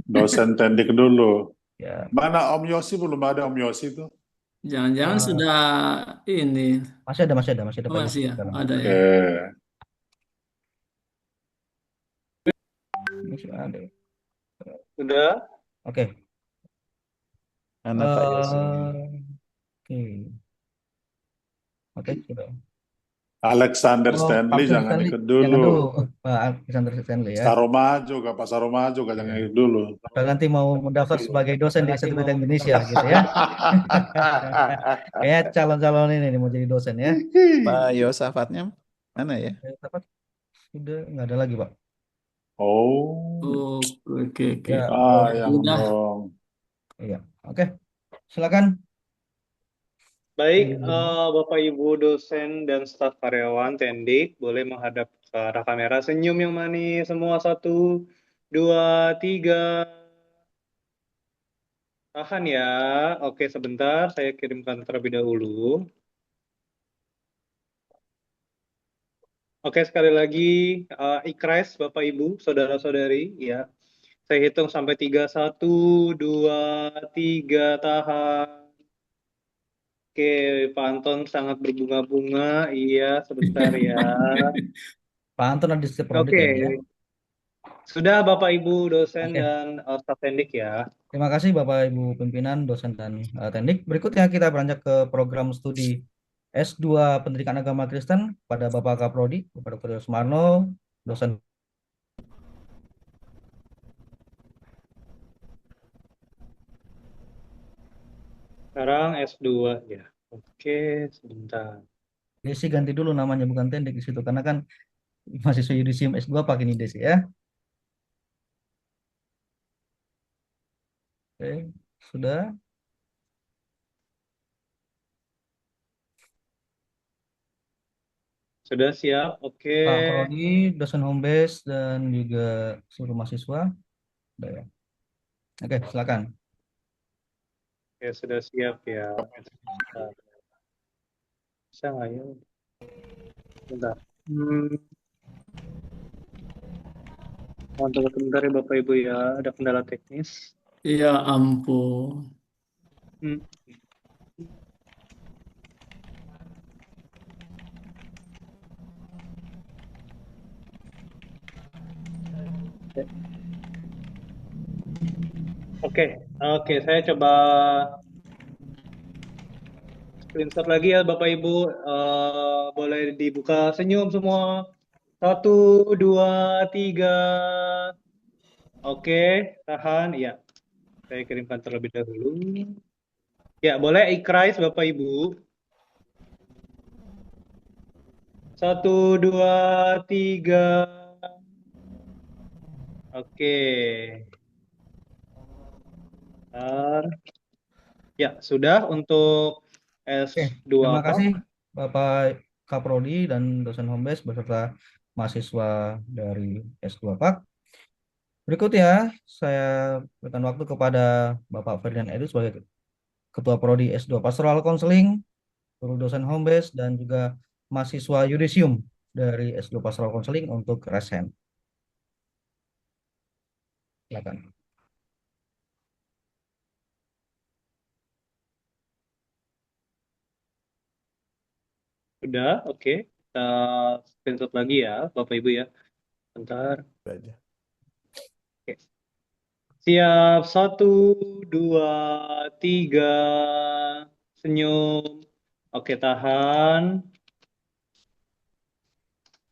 dosen teknik dulu. Ya, Mana Om Yosi? Belum ada Om Yosi itu. Jangan-jangan eh, sudah ini. masih ada Oh, Pak masih ya? sekarang. Ada ya? Oke. Masih ada. Sudah? Oke. Mana Pak Yosi? Oke. Oke, sudah. Alexander Oh, Stanley Alexander jangan Stanley, ikut jangan dulu. dulu, Pak Alexander Stanley ya. Saromajo, Pak Saromajo jangan ikut dulu. Kalau nanti mau mendaftar sebagai dosen di Institut Pendidikan Indonesia gitu ya. Kayak calon-calon ini nih mau jadi dosen ya. Pak Yosafatnya mana ya? Dapat sudah nggak ada lagi Pak. Oh, Oke. Ya, yang Sudah. dong. iya. Oke. Silakan. Baik, Bapak Ibu dosen dan staf karyawan Tendik boleh menghadap ke arah kamera, senyum yang manis semua, 1, 2, 3. Tahan ya. Oke, sebentar saya kirimkan terlebih dahulu. Oke, sekali lagi ikres Bapak Ibu, saudara-saudari ya. Saya hitung sampai 3, 1, 2, 3, tahan. Oke, Pak Anton sangat berbunga-bunga. Iya, sebentar ya. Pak Anton ada di setiap prodi Oke, kayaknya ya. sudah Bapak Ibu dosen Oke. dan staf Tendik ya. Terima kasih Bapak Ibu pimpinan, dosen dan teknik. Berikutnya kita beranjak ke program studi S2 Pendidikan Agama Kristen pada Bapak Kaprodi, Bapak Dr. Sumarno, dosen. Sekarang S2 ya. Oke, sebentar. Desi ganti dulu namanya, bukan Tendik di situ karena kan mahasiswa yudisium S2 pakai ini Desi ya. Oke, sudah. Sudah siap? Oke. Pak Prodi, dosen home base dan juga seluruh mahasiswa. Sudah ya. Oke, silakan. Oke, sudah siap ya. Bisa nggak ya? Bentar. Mohon tunggu sebentar ya Bapak Ibu ya, ada kendala teknis. Ya ampun. Oke, saya coba screenshot lagi ya Bapak Ibu. Boleh dibuka senyum semua. 1, 2, 3. Oke, tahan. Ya, saya kirimkan terlebih dahulu. Ya, boleh ikrais Bapak Ibu. 1, 2, 3. Oke. Bentar. Ya, sudah untuk S2 Terima Pak. kasih Bapak Kaprodi dan dosen home base beserta mahasiswa dari S2 Pak. Berikutnya saya berikan waktu kepada Bapak Ferdinand Edu sebagai Ketua Prodi S2 Pastoral Counseling, seluruh dosen home base dan juga mahasiswa yudisium dari S2 Pastoral Counseling untuk raise hand. Silakan. Sudah, oke. Kita screenshot lagi ya, Bapak Ibu ya. Bentar. Oke. Siap, 1, 2, 3. Senyum. Oke, tahan.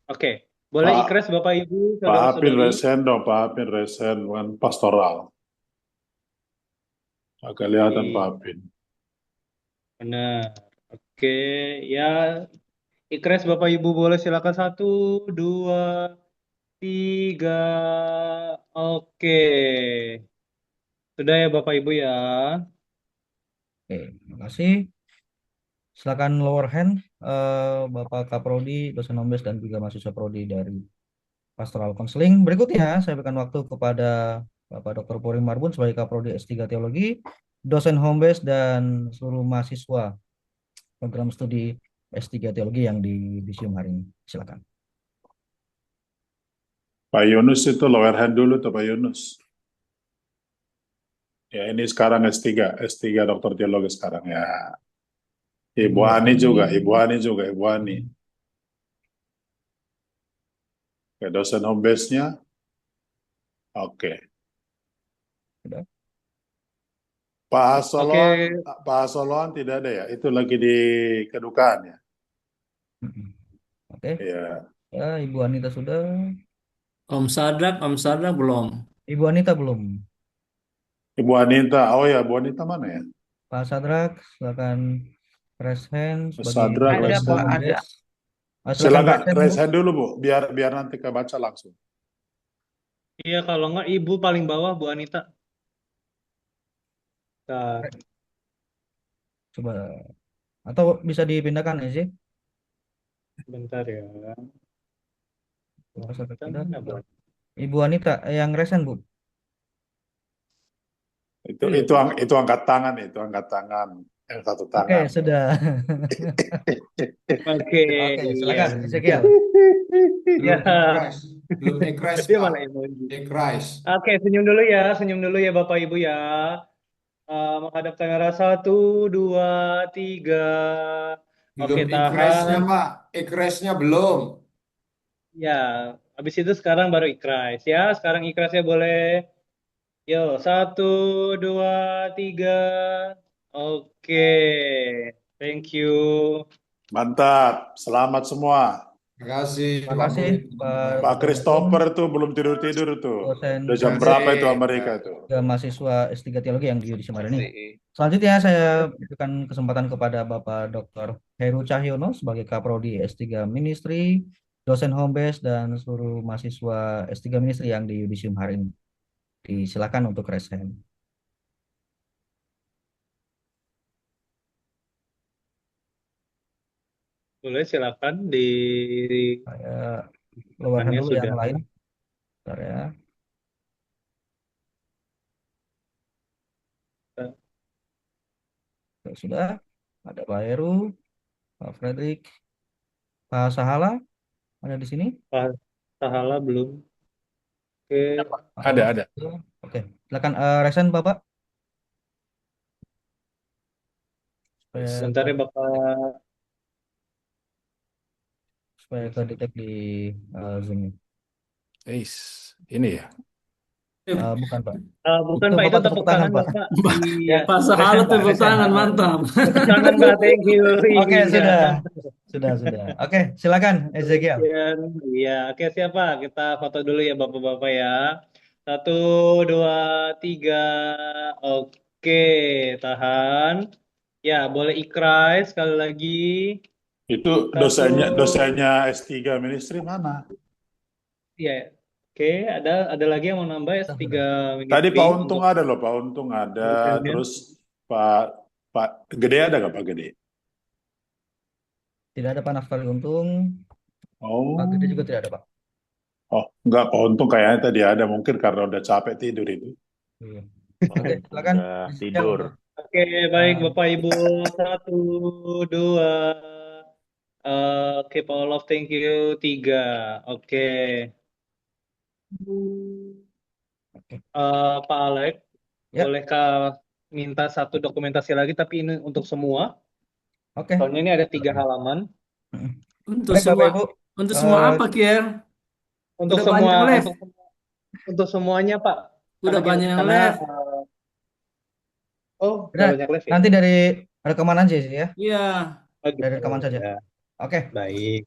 Oke, boleh Pak- ikres Bapak Ibu, Pak Apin saudara-saudari. resen dong, Pak Apin resen, bukan pastoral. Agak kelihatan Pak Apin. Benar. Oke, ya. Ikres Bapak Ibu boleh silakan 1, 2, 3. Oke. Sudah ya Bapak Ibu ya. Oke, terima kasih. Silakan lower hand Bapak Kaprodi, dosen home base dan juga mahasiswa prodi dari Pastoral Counseling. Berikutnya saya berikan waktu kepada Bapak Dr. Puri Marbun sebagai Kaprodi S3 Teologi, dosen home base dan seluruh mahasiswa program studi S3 Teologi yang di Yudisium hari ini. Silakan. Pak Yunus itu lower hand dulu tuh Pak Yunus. Ya ini sekarang S3 dokter teologi sekarang ya. Ibu Ani juga, Ibu Ani. Oke, dosen home base-nya. Oke. Sudah. Pak Hasoloan tidak ada ya? Itu lagi di kedukaan ya? Oke. Ya. Ya, Ibu Anita sudah. Om Sadrak belum. Ibu Anita belum. Ibu Anita, oh ya, Bu Anita mana ya? Pak Sadrak, silakan raise hand sebagai Sadrak, raise Home hand. Base. Silakan Bu. raise hand dulu Bu, biar nanti kebaca langsung. Iya, kalau nggak Ibu paling bawah, Bu Anita. Nah, Coba. Atau bisa dipindahkan aja. bentar ya. Mana, Bu? Ibu Anita yang raise hand, Bu. Itu angkat tangan, yang satu tangan. Oke, sudah. Oke, silakan, Ezekiel. Ya. Belum ekrais, Dia Pak. mana emoji? Ekrais. Oke, senyum dulu ya Bapak Ibu ya. Menghadap kamera 1, 2, 3. Oke, Belum ekraisnya, tahan. Pak. Ekraisnya belum. Ya, habis itu sekarang baru ikrais ya. Sekarang ikrasnya boleh. Yo, 1, 2, 3. Oke, thank you. Mantap, selamat semua. Terima kasih. Terima kasih, Pak Christopher tuh belum tidur tuh. Udah jam berapa itu Amerika itu? Ke mahasiswa S3 Teologi yang di Yudisium hari ini. Selanjutnya saya berikan kesempatan kepada Bapak Dr. Heru Cahyono sebagai Kaprodi S3 Ministry, dosen home base, dan seluruh mahasiswa S3 Ministry yang di Yudisium hari ini. Silakan untuk raise hand. Boleh silakan di Saya lower hand dulu yang lain. Bentar ya. Sudah. Ada Pak Heru, Pak Frederick, Pak Sahala ada di sini? Pak Sahala belum. Oke. Ada. Oke, silakan raise hand Bapak. Sebentar ya Bapak. Supaya kedetek di Zoom. Ini ya. Bukan Pak. Bukan Pak, itu tepuk tangan Pak. Iya. Pak Sahala tepuk tangan, mantap. Tepuk tangan Pak, thank you. Oke, sudah. Oke, silakan Ezekiel. Iya, oke siapa? Kita foto dulu ya Bapak-Bapak ya. 1, 2, 3. Oke, tahan. Ya, boleh ikrai sekali lagi. Itu dosennya S3 Ministry mana? Iya. Oke, ada lagi yang mau nambah S3 Ministry. Tadi Pak Untung ada loh, Pak Untung ada. Terus Pak Gede ada nggak Pak Gede? Tidak ada Pak Naftali Untung. Pak Gede juga tidak ada Pak. Oh, enggak, Pak Untung kayaknya tadi ada, mungkin karena udah capek tidur itu. Oke, silakan. Tidur. Oke, baik Bapak Ibu. 1, 2. Oke, Pak Olof, thank you. 3. Oke. Pak Alex, bolehkah minta satu dokumentasi lagi, tapi ini untuk semua? Oke. Soalnya ini ada 3 halaman. Untuk semua apa, Kier? Untuk Udah semua, banyak live. untuk semuanya, Pak. Udah banyak yang live. Udah banyak live ya? Nanti dari rekaman aja sih ya. Iya. Dari rekaman saja. Oke. Baik.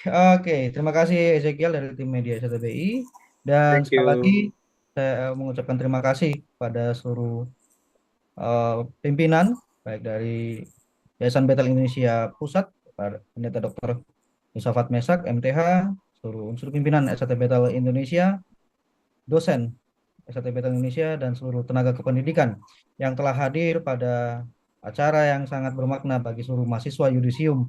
Oke. Terima kasih Ezekiel dari tim media STBI. Dan sekali lagi saya mengucapkan terima kasih pada seluruh pimpinan, baik dari Yayasan Bethel Indonesia Pusat, Pendeta Dr. Yosafat Mesak, MTH, seluruh unsur pimpinan SAT Bethel Indonesia, dosen SAT Bethel Indonesia, dan seluruh tenaga kependidikan yang telah hadir pada acara yang sangat bermakna bagi seluruh mahasiswa Yudisium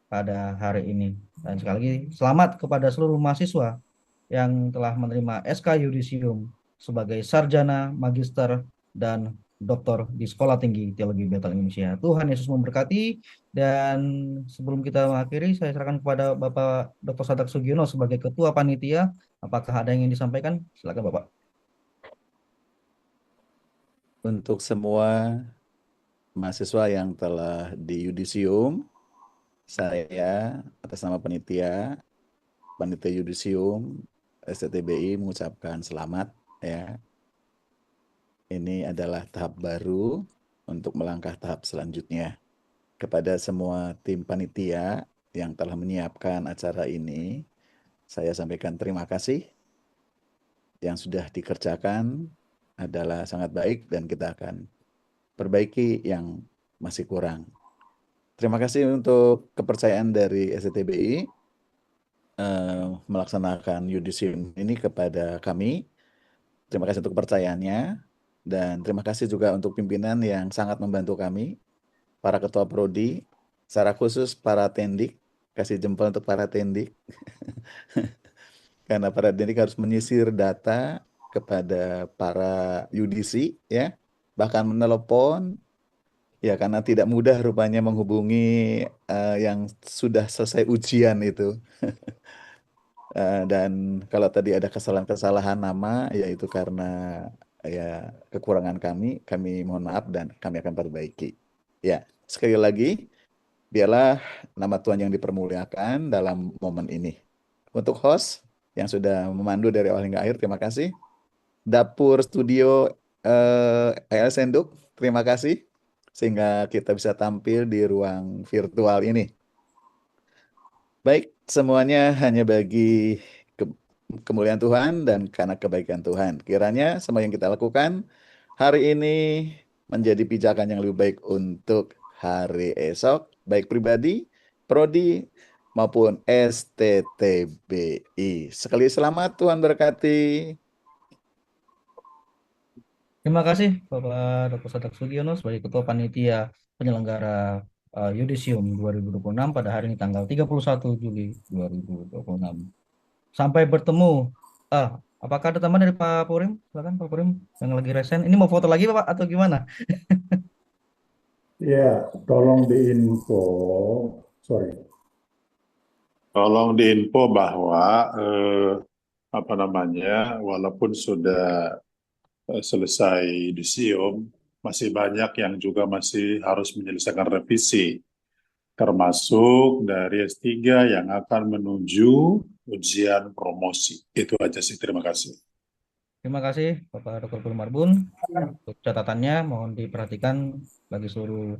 pada hari ini. Dan sekali lagi selamat kepada seluruh mahasiswa yang telah menerima SK Yudisium sebagai sarjana, magister, dan doktor di Sekolah Tinggi Teologi Bethel Indonesia. Tuhan Yesus memberkati. Dan sebelum kita mengakhiri, saya serahkan kepada Bapak Dr. Sadak Sugiono sebagai Ketua Panitia. Apakah ada yang ingin disampaikan? Silakan Bapak. Untuk semua mahasiswa yang telah di yudisium, saya atas nama panitia yudisium STTBI mengucapkan selamat ya. Ini adalah tahap baru untuk melangkah tahap selanjutnya. Kepada semua tim panitia yang telah menyiapkan acara ini, saya sampaikan terima kasih. Yang sudah dikerjakan adalah sangat baik dan kita akan perbaiki yang masih kurang. Terima kasih untuk kepercayaan dari STTBI melaksanakan yudisium ini kepada kami. Terima kasih untuk kepercayaannya. Dan terima kasih juga untuk pimpinan yang sangat membantu kami, para ketua prodi, secara khusus para tendik, kasih jempol untuk para tendik. Karena para tendik harus menyisir data kepada para yudisi, ya, bahkan menelepon, ya karena tidak mudah rupanya menghubungi yang sudah selesai ujian itu. Dan kalau tadi ada kesalahan-kesalahan nama, yaitu karena ya kekurangan kami mohon maaf dan kami akan perbaiki. Ya, sekali lagi, biarlah nama Tuhan yang dipermuliakan dalam momen ini. Untuk host yang sudah memandu dari awal hingga akhir, terima kasih. Dapur studio AL Senduk, terima kasih. Sehingga kita bisa tampil di ruang virtual ini. Baik, semuanya hanya bagi kemuliaan Tuhan dan karena kebaikan Tuhan. Kiranya semua yang kita lakukan hari ini menjadi pijakan yang lebih baik untuk hari esok, baik pribadi, prodi, maupun STTBI. Sekali selamat, Tuhan berkati. Terima kasih Bapak Dr. Sadak Sugiono sebagai Ketua Panitia Penyelenggara Yudisium 2026 pada hari ini tanggal 31 Juli 2026. Sampai bertemu. Apakah ada tambahan dari Pak Purim? Silakan Pak Purim yang lagi resen. Ini mau foto lagi Pak atau gimana? Ya, tolong diinfo. Tolong diinfo bahwa walaupun sudah selesai yudisium, masih banyak yang juga masih harus menyelesaikan revisi, termasuk dari S3 yang akan menuju ujian promosi. Itu aja sih, terima kasih. Terima kasih Bapak Dr. Purim Marbun. Untuk catatannya mohon diperhatikan bagi seluruh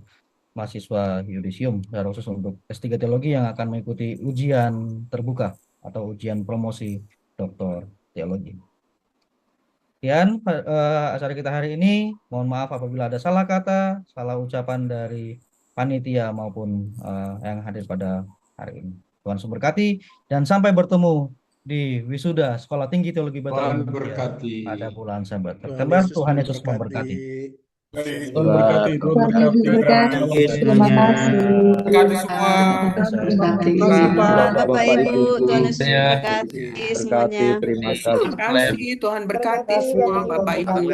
mahasiswa yudisium, secara khusus untuk S3 Teologi yang akan mengikuti ujian terbuka atau ujian promosi Doktor Teologi. Sekian acara kita hari ini. Mohon maaf apabila ada salah kata, salah ucapan dari panitia maupun yang hadir pada hari ini. Tuhan memberkati dan sampai bertemu di wisuda Sekolah Tinggi Teologi Bethel pada bulan September. Tuhan Yesus memberkati. Tuhan berkati. Terima kasih. Berkati semua. Bapak Ibu, Tuhan Yesus memberkati semuanya. Terima kasih. Tuhan berkati semua Bapak Ibu.